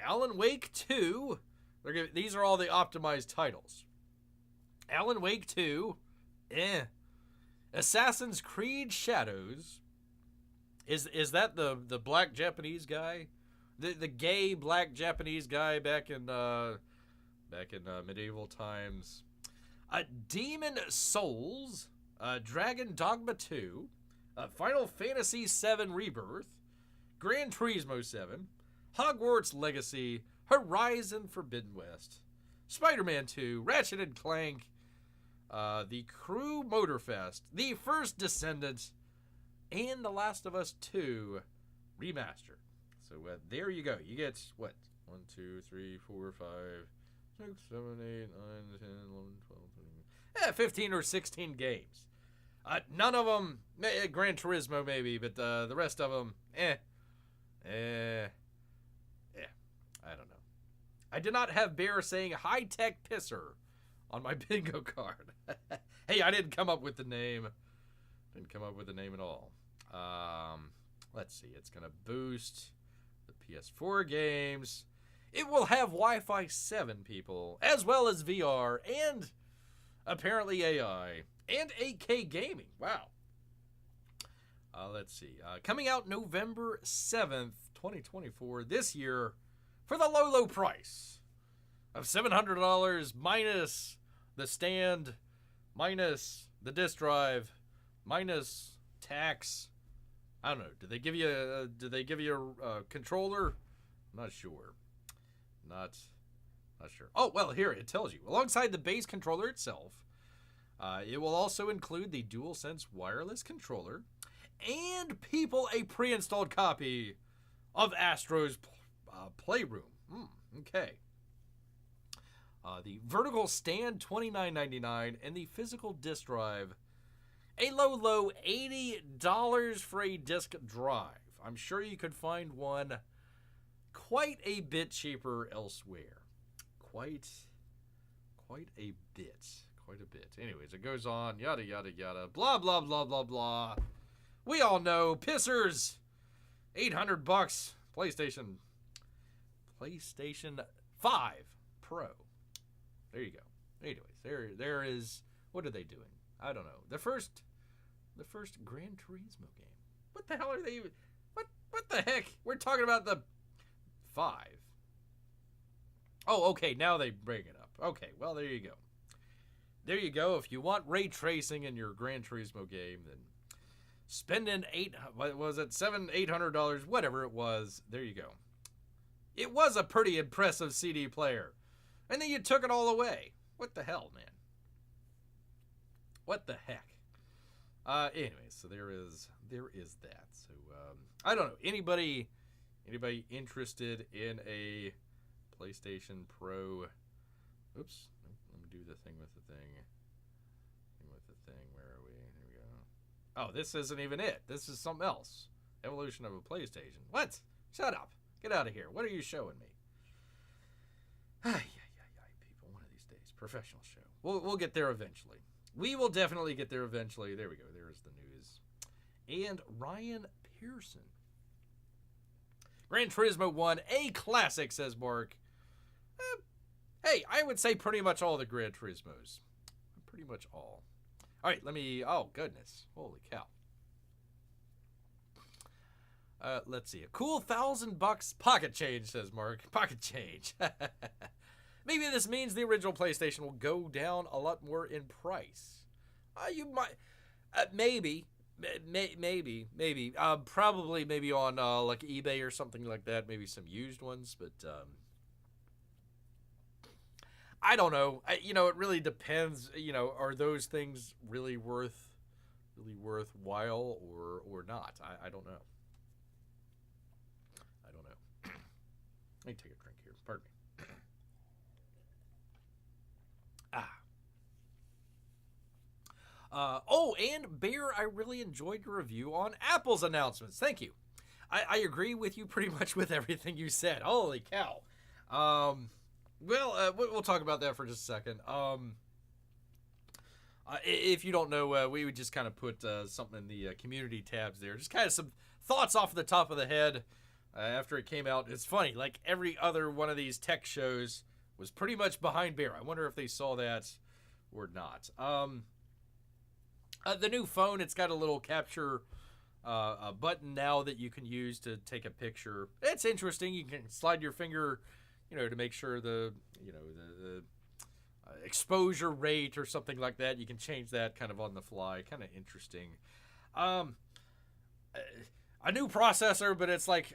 Alan Wake 2. These are all the optimized titles. Alan Wake 2. Assassin's Creed Shadows. Is that the black Japanese guy? The gay black Japanese guy back in medieval times. Demon Souls, Dragon Dogma 2, Final Fantasy VII Rebirth, Gran Turismo 7, Hogwarts Legacy, Horizon Forbidden West, Spider-Man 2, Ratchet and Clank, The Crew Motorfest, The First Descendant, and The Last of Us 2 Remastered. So there you go. You get, what? 1, 2, 3, 4, 5, 6, 7, 8, 9, 10, 11, 12, 13, 15 or 16 games. None of them, Gran Turismo maybe, but the rest of them, I don't know. I did not have Bear saying high-tech pisser on my bingo card. Hey, I didn't come up with the name. Didn't come up with the name at all. Let's see. It's going to boost the PS4 games. It will have Wi-Fi 7, people, as well as VR and apparently AI and 8K gaming. Wow. Let's see. Coming out November 7th, 2024, this year, for the low price of $700 minus the stand, minus the disk drive, minus tax. I don't know. Did they give you a controller? I'm not sure. Not sure. Oh, well, here it tells you. Alongside the base controller itself, it will also include the DualSense wireless controller and, people, a pre-installed copy of Astro's Playroom. Okay. The vertical stand, $29.99, and the physical disk drive, a low $80 for a disk drive. I'm sure you could find one quite a bit cheaper elsewhere. Quite a bit. Anyways, it goes on, yada, yada, yada, blah, blah, blah, blah, blah. We all know, pissers, $800, PlayStation 5 Pro. There you go. Anyways, there is, what are they doing? I don't know. The first Gran Turismo game. What the hell are they even, what the heck? We're talking about the 5. Oh, okay, now they bring it up. Okay, well, there you go. There you go. If you want ray tracing in your Gran Turismo game, then spending $800, whatever it was, there you go. It was a pretty impressive CD player. And then you took it all away. What the hell, man? What the heck? Anyway, so there is that. So I don't know. Anybody interested in a PlayStation Pro? Oops. Let me do the thing with the thing. Where are we? Here we go. Oh, this isn't even it. This is something else. Evolution of a PlayStation. What? Shut up. Get out of here. What are you showing me? People, one of these days. Professional show. We'll get there eventually. We will definitely get there eventually. There we go. There's the news. And Ryan Pearson. Gran Turismo 1, a classic, says Marc. Hey, I would say pretty much all the Gran Turismos. Pretty much all. All right, oh, goodness. Holy cow. Let's see. A cool $1,000 pocket change, says Marc. Pocket change. Maybe this means the original PlayStation will go down a lot more in price. You might, maybe, probably maybe on like eBay or something like that. Maybe some used ones, but I don't know. It really depends. Are those things really worth really worthwhile or not. I don't know. I don't know. Let me take a drink here. Pardon me. And Bear, I really enjoyed your review on Apple's announcements. Thank you. I agree with you pretty much with everything you said. Holy cow. We'll talk about that for just a second. If you don't know, we would just kind of put something in the community tabs there. Just kind of some thoughts off the top of the head after it came out. It's funny, like every other one of these tech shows was pretty much behind Bear. I wonder if they saw that or not. The new phone, it's got a little capture a button now that you can use to take a picture. It's interesting. You can slide your finger, to make sure the exposure rate or something like that. You can change that kind of on the fly. Kind of interesting. A new processor, but it's like,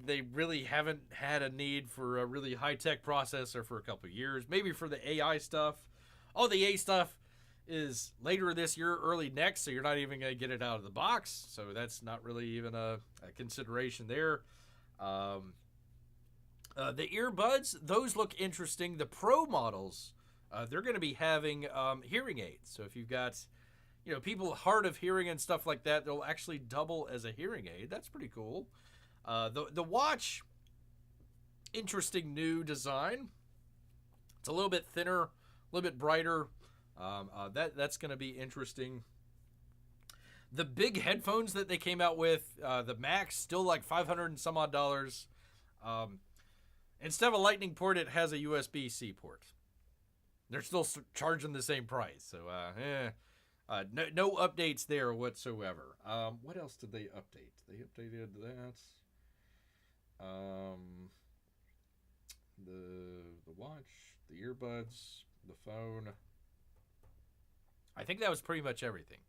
they really haven't had a need for a really high-tech processor for a couple of years. Maybe for the AI stuff. All the AI stuff is later this year, early next, so you're not even going to get it out of the box. So that's not really even a consideration there. The earbuds, those look interesting. The Pro models, they're going to be having hearing aids. So if you've got, people hard of hearing and stuff like that, they'll actually double as a hearing aid. That's pretty cool. The watch, interesting new design. It's a little bit thinner, a little bit brighter. That's going to be interesting. The big headphones that they came out with, the Max, still like $500 and some odd. Instead of a Lightning port, it has a USB-C port. They're still charging the same price. So, no updates there whatsoever. What else did they update? They updated that. The watch, the earbuds, the phone. I think that was pretty much everything.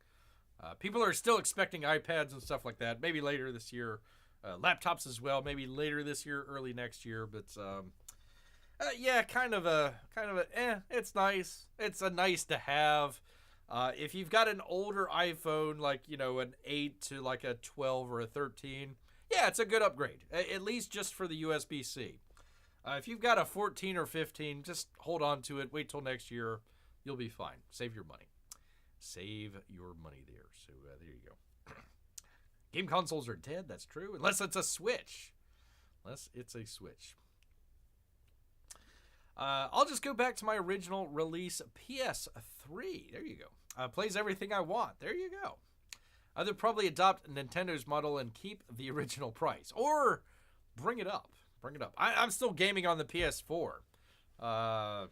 People are still expecting iPads and stuff like that. Maybe later this year. Laptops as well. Maybe later this year, early next year. But kind of a. It's nice. It's a nice to have. If you've got an older iPhone, like an 8 to like a 12 or a 13, yeah, it's a good upgrade. At least just for the USB-C. If you've got a 14 or 15, just hold on to it. Wait till next year. You'll be fine. Save your money. Save your money there. So there you go. Game consoles are dead. That's true. Unless it's a Switch. I'll just go back to my original release PS3. There you go. Plays everything I want. There you go. They'll probably adopt Nintendo's model and keep the original price. Or bring it up. I'm still gaming on the PS4. However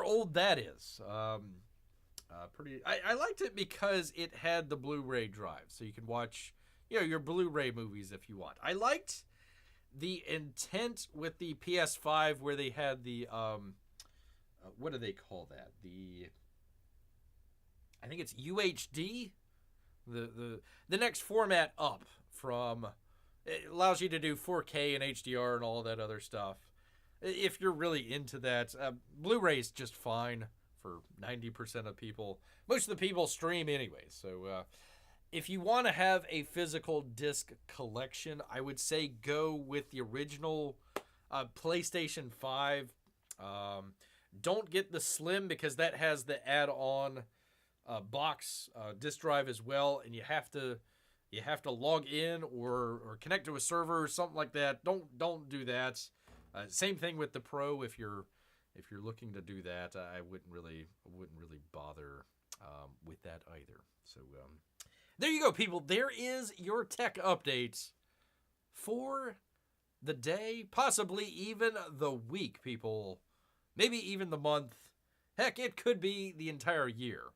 old that is. I liked it because it had the Blu-ray drive, so you can watch, your Blu-ray movies if you want. I liked the intent with the PS5 where they had the, what do they call that? I think it's UHD, the next format up from. It allows you to do 4K and HDR and all that other stuff. If you're really into that, Blu-ray is just fine for 90% of people. Most of the people stream anyway. So if you want to have a physical disc collection, I would say go with the original PlayStation 5. Don't get the Slim because that has the add-on box disc drive as well, and you have to log in or connect to a server or something like that. Don't do that. Same thing with the Pro. If you're looking to do that, I wouldn't really bother with that either. So there you go, people. There is your tech update for the day, possibly even the week, people. Maybe even the month. Heck, it could be the entire year.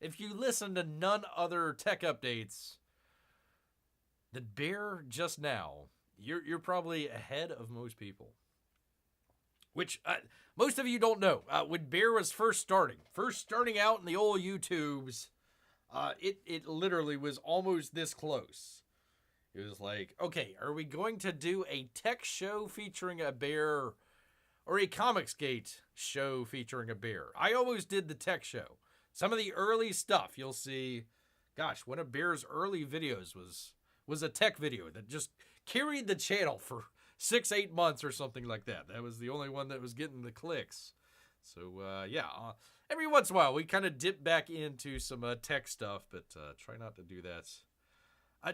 If you listen to none other tech updates than Bear just now, you're probably ahead of most people. Which most of you don't know. When Bear was first starting out in the old YouTubes, it literally was almost this close. It was like, okay, are we going to do a tech show featuring a bear or a Comicsgate show featuring a bear? I always did the tech show. Some of the early stuff you'll see, gosh, one of Bear's early videos was a tech video that just carried the channel for 6-8 months or something like that. That was the only one that was getting the clicks. So, every once in a while, we kind of dip back into some tech stuff, but try not to do that.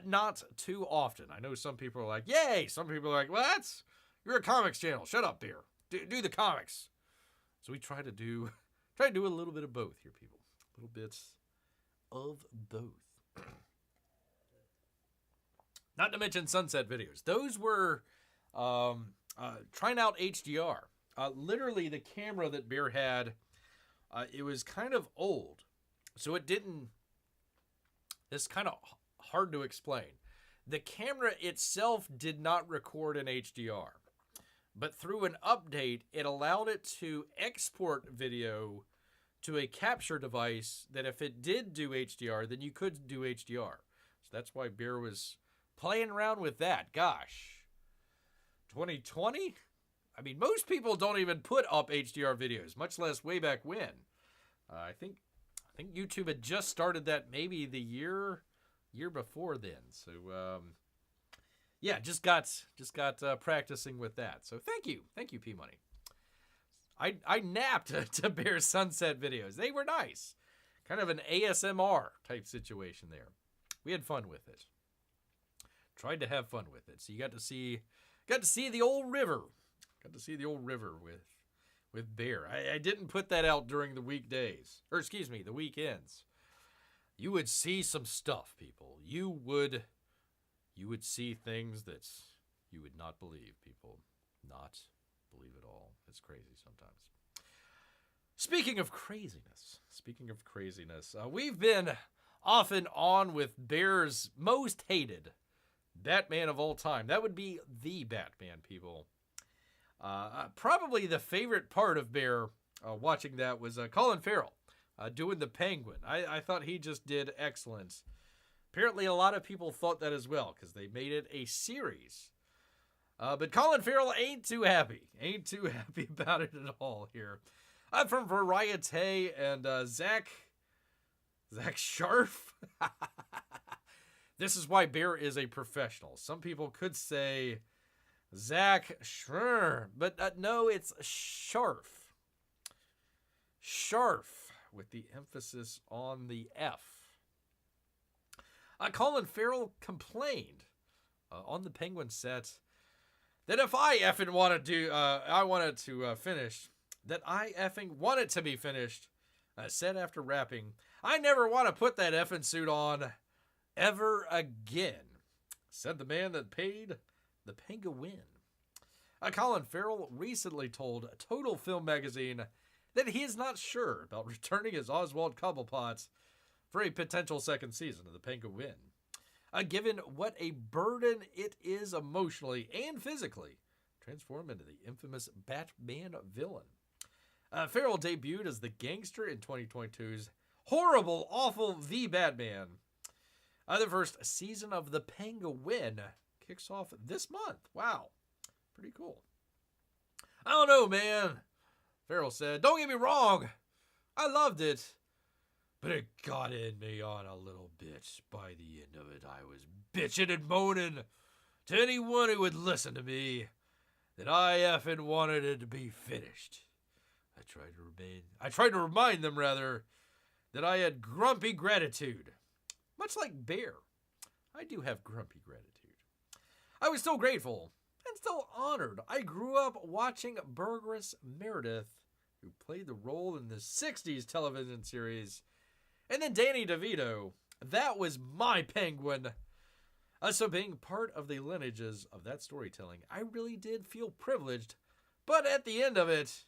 Not too often. I know some people are like, yay! Some people are like, what? You're a comics channel. Shut up, Bear. Do the comics. So we try to do a little bit of both here, people. A little bit of both. Not to mention sunset videos. Those were trying out HDR. Literally, the camera that Bear had, it was kind of old. So it didn't... It's kind of hard to explain. The camera itself did not record in HDR. But through an update, it allowed it to export video to a capture device that if it did do HDR, then you could do HDR. So that's why Bear was playing around with that. Gosh, 2020? I mean, most people don't even put up HDR videos, much less way back when. I think YouTube had just started that maybe the year before then. So, yeah, just got practicing with that. So thank you, P Money. I napped to Bear's sunset videos. They were nice, kind of an ASMR type situation there. We had fun with it. Tried to have fun with it. So you got to see the old river. Got to see the old river with Bear. I didn't put that out during the weekdays, or excuse me, the weekends. You would see some stuff, people. You would see things that you would not believe, people. Not believe at all. It's crazy sometimes. Speaking of craziness, we've been off and on with Bear's most hated Batman of all time. That would be the Batman, people. Probably the favorite part of Bear watching that was Colin Farrell doing the Penguin. I thought he just did excellent. Apparently, a lot of people thought that as well because they made it a series. But Colin Farrell ain't too happy. Ain't too happy about it at all here. From Variety and Zach Sharf. This is why Bear is a professional. Some people could say Zach Shrr, but no, it's Sharf. Sharf, with the emphasis on the F. Colin Farrell complained on the Penguin set that if I effing wanted to finish, that I effing want it to be finished. Said after rapping, I never want to put that effing suit on ever again. Said the man that paid the Penguin. Colin Farrell recently told Total Film Magazine that he is not sure about returning as Oswald Cobblepot for a potential second season of the Penguin. Given what a burden it is emotionally and physically, transform into the infamous Batman villain. Farrell debuted as the gangster in 2022's horrible, awful The Batman. The first season of the Penguin kicks off this month. Wow, pretty cool. I don't know, man, Farrell said. Don't get me wrong, I loved it. But it got in me on a little bit. By the end of it, I was bitching and moaning to anyone who would listen to me that I effing wanted it to be finished. I tried to remind them, that I had grumpy gratitude. Much like Bear, I do have grumpy gratitude. I was still grateful and still honored. I grew up watching Burgess Meredith, who played the role in the 60s television series, and then Danny DeVito. That was my Penguin. So being part of the lineages of that storytelling, I really did feel privileged. But at the end of it,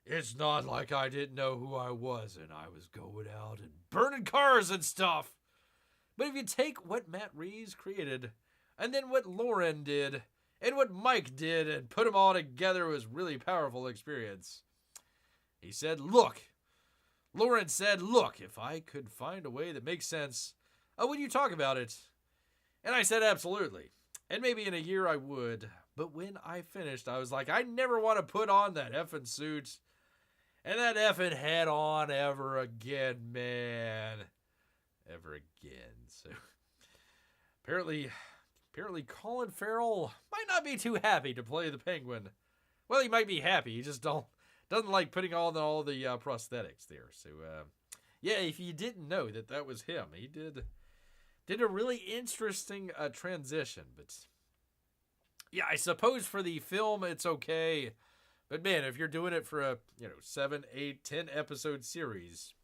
it's not like I didn't know who I was and I was going out and burning cars and stuff. But if you take what Matt Reeves created, and then what Lauren did, and what Mike did, and put them all together, it was a really powerful experience. He said, Lauren said, look, if I could find a way that makes sense, would you talk about it? And I said, absolutely. And maybe in a year I would. But when I finished, I was like, I never want to put on that effing suit. And that effing head on ever again, man. Ever again. So apparently Colin Farrell might not be too happy to play the Penguin. Well, he might be happy. He just doesn't like putting all the prosthetics there. So yeah, if you didn't know that was him, he did a really interesting transition. But yeah, I suppose for the film it's okay. But man, if you're doing it for a 7, 8, 10 episode series,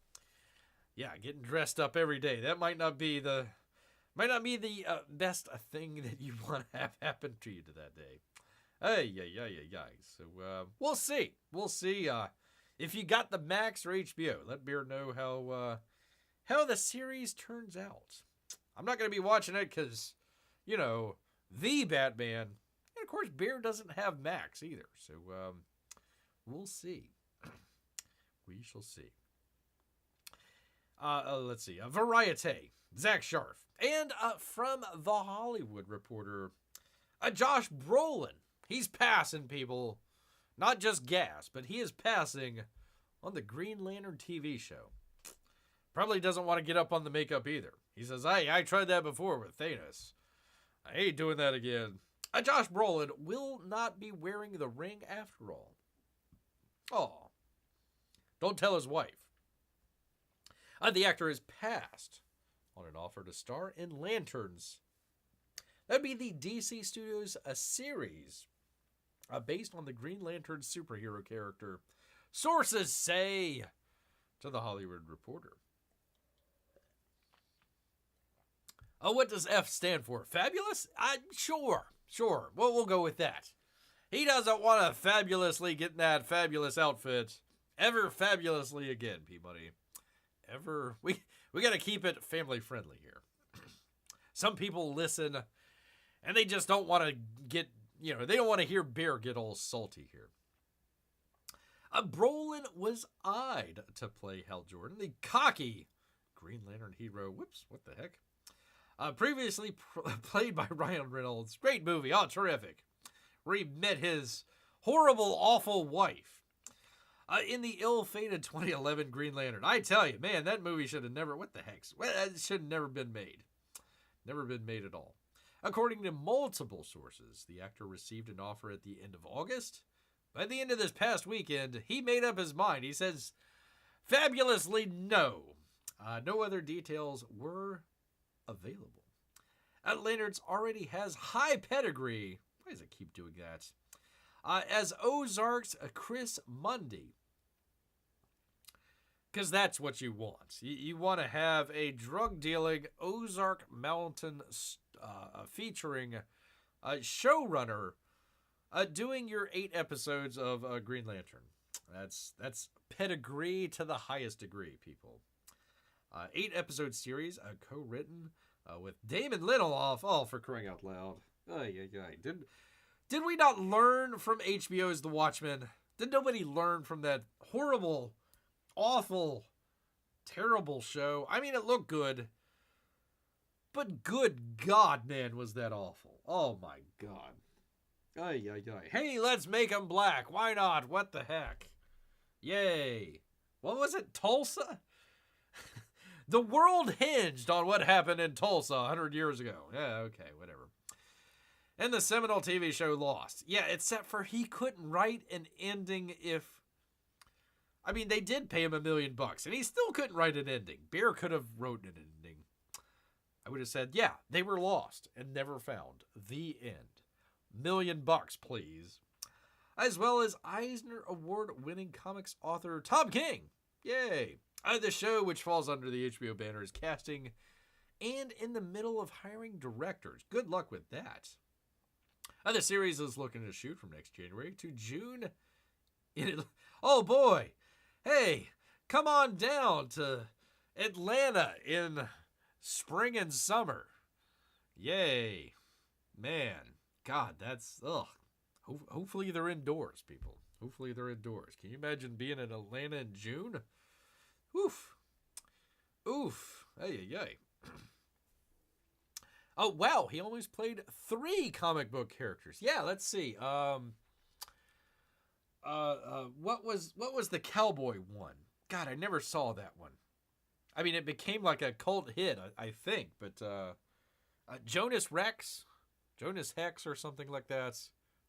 yeah, getting dressed up every day, that might not be the best thing that you want to have happen to you to that day. Yeah. So we'll see. If you got the Max or HBO, let Bear know how the series turns out. I'm not going to be watching it because, the Batman, and of course Bear doesn't have Max either. So we'll see. We shall see. Let's see. Variety, Zach Sharf, and from The Hollywood Reporter, Josh Brolin. He's passing, people. Not just gas, but he is passing on the Green Lantern TV show. Probably doesn't want to get up on the makeup either. He says, hey, I tried that before with Thanos. I hate doing that again. Josh Brolin will not be wearing the ring after all. Oh, don't tell his wife. The actor is passed on an offer to star in Lanterns. That'd be the DC Studios series based on the Green Lantern superhero character. Sources say to The Hollywood Reporter. Oh, what does F stand for? Fabulous? Sure. Well, we'll go with that. He doesn't want to fabulously get in that fabulous outfit ever fabulously again, Peabody. Ever. We got to keep it family friendly here. Some people listen and they just don't want to get, they don't want to hear Bear get all salty here. Brolin was eyed to play Hal Jordan, the cocky Green Lantern hero. Whoops, what the heck? Previously played by Ryan Reynolds. Great movie, terrific. Where he met his horrible, awful wife. In the ill-fated 2011 Green Lantern. I tell you, man, that movie should have never... What the heck? It should have never been made. Never been made at all. According to multiple sources, the actor received an offer at the end of August. By the end of this past weekend, he made up his mind. He says, fabulously no. No other details were available. Lanterns already has high pedigree. Why does it keep doing that? As Ozark's Chris Mundy. Because that's what you want. You want to have a drug-dealing Ozark Mountain featuring a showrunner doing your 8 episodes of Green Lantern. That's pedigree to the highest degree, people. 8-episode series, co-written with Damon Lindelof. Oh, for crying out loud. Did we not learn from HBO's The Watchmen? Did nobody learn from that horrible, awful, terrible show? I mean, it looked good. But good God, man, was that awful. Oh, my God. Hey, let's make him black. Why not? What the heck? Yay. What was it? Tulsa? The world hinged on what happened in Tulsa 100 years ago. Yeah, okay, whatever. And the seminal TV show Lost. Yeah, except for he couldn't write an ending if... I mean, they did pay him $1 million, and he still couldn't write an ending. Bear could have wrote an ending. I would have said, yeah, they were lost and never found. The end. $1 million, please. As well as Eisner Award-winning comics author Tom King. Yay. The show, which falls under the HBO banner, is casting and in the middle of hiring directors. Good luck with that. The series is looking to shoot from next January to June. Oh boy. Hey, come on down to Atlanta in spring and summer. Yay. Man. God, that's... Ugh. Hopefully they're indoors, people. Hopefully they're indoors. Can you imagine being in Atlanta in June? Oof. Hey. Oh, wow. He almost played 3 comic book characters. Yeah, let's see. What was the cowboy one? God, I never saw that one. I mean, it became like a cult hit, I think. But Jonas Rex, Jonas Hex, or something like that,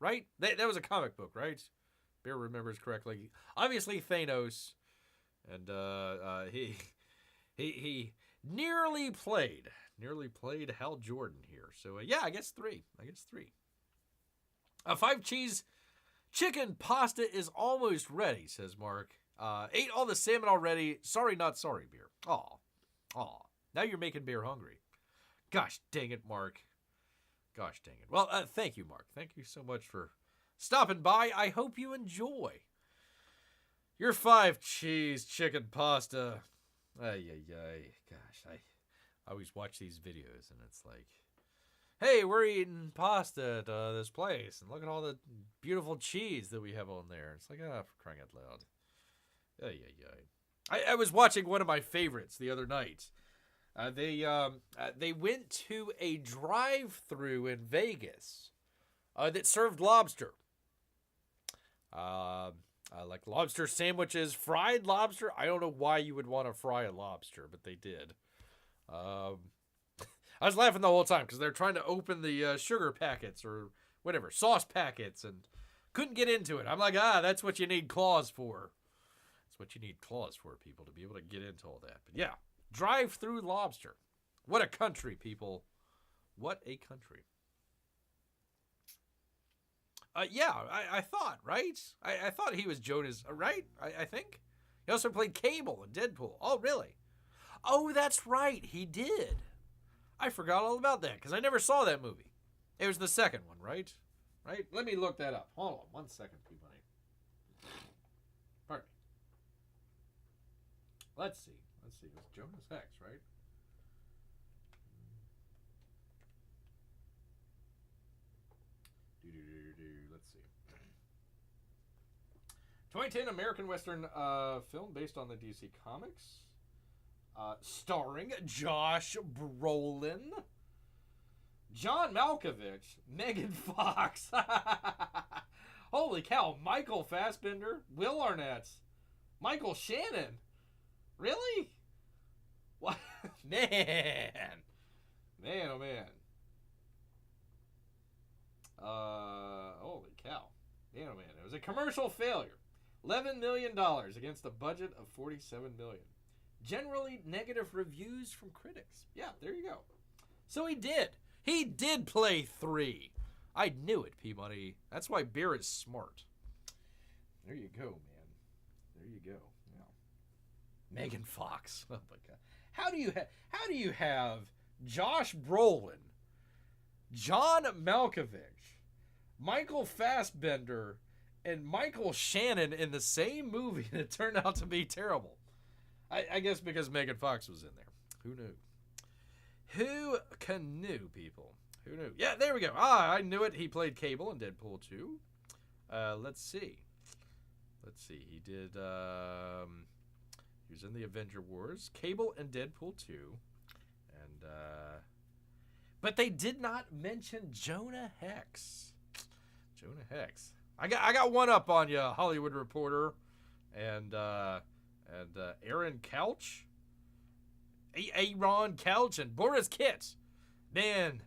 right? That was a comic book, right? Bear remembers correctly. Obviously, Thanos, and he nearly played Hal Jordan here. So yeah, I guess three. A 5-cheese chicken pasta is almost ready, says Marc. Ate all the salmon already. Sorry, not sorry, Bear. Aw. Now you're making Bear hungry. Gosh dang it, Marc. Gosh dang it. Well, thank you, Marc. Thank you so much for stopping by. I hope you enjoy your 5-cheese chicken pasta. Ay. Gosh, I always watch these videos, and it's like, hey, we're eating pasta at this place, and look at all the beautiful cheese that we have on there. It's like, for crying out loud. I was watching one of my favorites the other night. They went to a drive-thru in Vegas that served lobster. Like lobster sandwiches, fried lobster. I don't know why you would want to fry a lobster, but they did. I was laughing the whole time because they're trying to open the sugar packets or whatever, sauce packets, and couldn't get into it. I'm like, that's what you need claws for. That's what you need claws for, people, to be able to get into all that. But yeah, drive-through lobster. What a country, people. What a country. Yeah, I thought, right? I thought he was Jonas, right? I think. He also played Cable in Deadpool. Oh, really? Oh, that's right. He did. I forgot all about that because I never saw that movie. It was the second one, right? Right? Let me look that up. Hold on 1 second, Peabody. Pardon me. Let's see. It was Jonas Hex, right? Let's see. 2010 American Western film based on the DC Comics. Starring Josh Brolin, John Malkovich, Megan Fox. Holy cow. Michael Fassbender, Will Arnett, Michael Shannon. Really? What? Man, oh man. Holy cow. Man, oh man. It was a commercial failure. $11 million against a budget of $47 million. Generally negative reviews from critics. Yeah, there you go. So he did. He did play 3. I knew it, Peabody. That's why Bear is smart. There you go, man. There you go. Yeah. Megan Fox. Oh my God. How do you have Josh Brolin, John Malkovich, Michael Fassbender, and Michael Shannon in the same movie, and it turned out to be terrible? I guess because Megan Fox was in there. Who knew? Who knew, people? Who knew? Yeah, there we go. I knew it. He played Cable in Deadpool 2. Let's see. He did, he was in the Avenger Wars, Cable in Deadpool 2. And, but they did not mention Jonah Hex. I got one up on you, Hollywood Reporter. And Aaron Couch, Aaron Couch, and Boris Kitts. Man,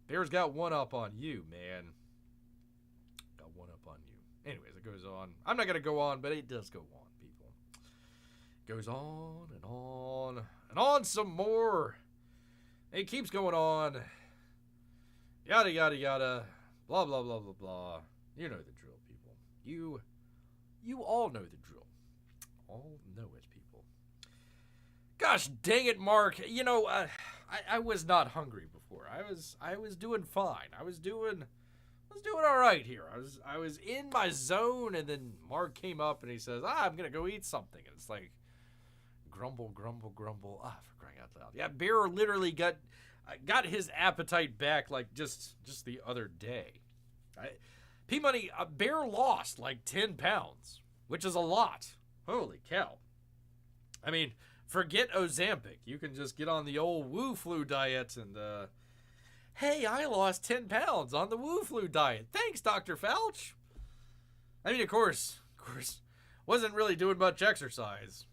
Bear's got one up on you, man. Got one up on you. Anyways, it goes on. I'm not going to go on, but it does go on, people. It goes on and on and on some more. It keeps going on. Yada, yada, yada. Blah, blah, blah, blah, blah. You know the drill, people. You all know the drill. All know it, people. Gosh dang it, Marc. You know, I was not hungry before. I was doing fine. I was doing all right here. I was in my zone, and then Marc came up and he says, I'm gonna go eat something. And it's like grumble, grumble, grumble. For crying out loud. Yeah, Bear literally got his appetite back like just the other day. P-Money, Bear lost like 10 pounds, which is a lot. Holy cow. I mean, forget Ozempic. You can just get on the old Woo Flu diet and, hey, I lost 10 pounds on the Woo Flu diet. Thanks, Dr. Fauci. I mean, of course, course, wasn't really doing much exercise.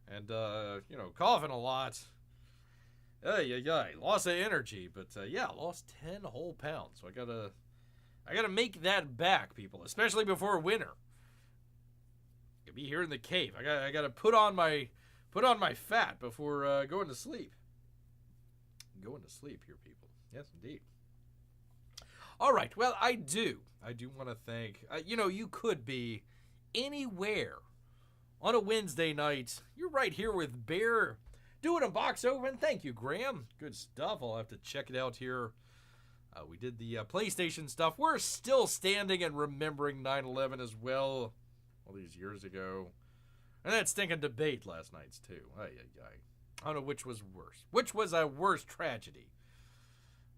And, coughing a lot. Loss of energy. But, lost 10 whole pounds. So I gotta make that back, people. Especially before winter. I'll be here in the cave. I gotta put on my fat before going to sleep. Going to sleep here, people. Yes, indeed. All right. Well, I do want to thank, you could be anywhere on a Wednesday night. You're right here with Bear doing a box open. Thank you, Graham. Good stuff. I'll have to check it out here. We did the PlayStation stuff. We're still standing and remembering 9/11 as well, all these years ago. And that stinking debate last night's too. I don't know which was worse. Which was a worse tragedy?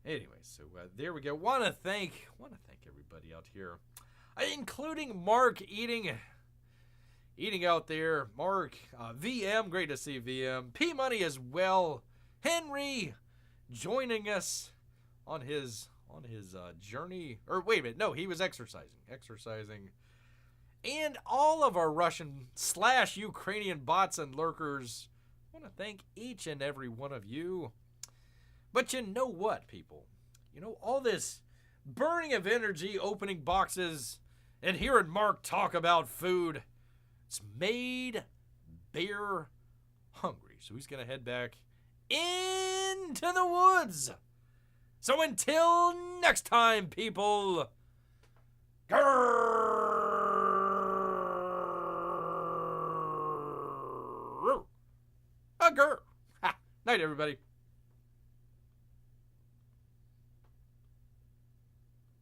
Anyway, so there we go. Want to thank everybody out here, including Marc eating out there. Marc, VM, great to see VM. P Money as well. Henry joining us on his journey. Or wait a minute, no, he was exercising. And all of our Russian/Ukrainian bots and lurkers. I want to thank each and every one of you. But you know what, people? All this burning of energy, opening boxes, and hearing Marc talk about food, it's made Bear hungry. So he's going to head back into the woods. So until next time, people, grrr! A grrr! Ha! Night, everybody.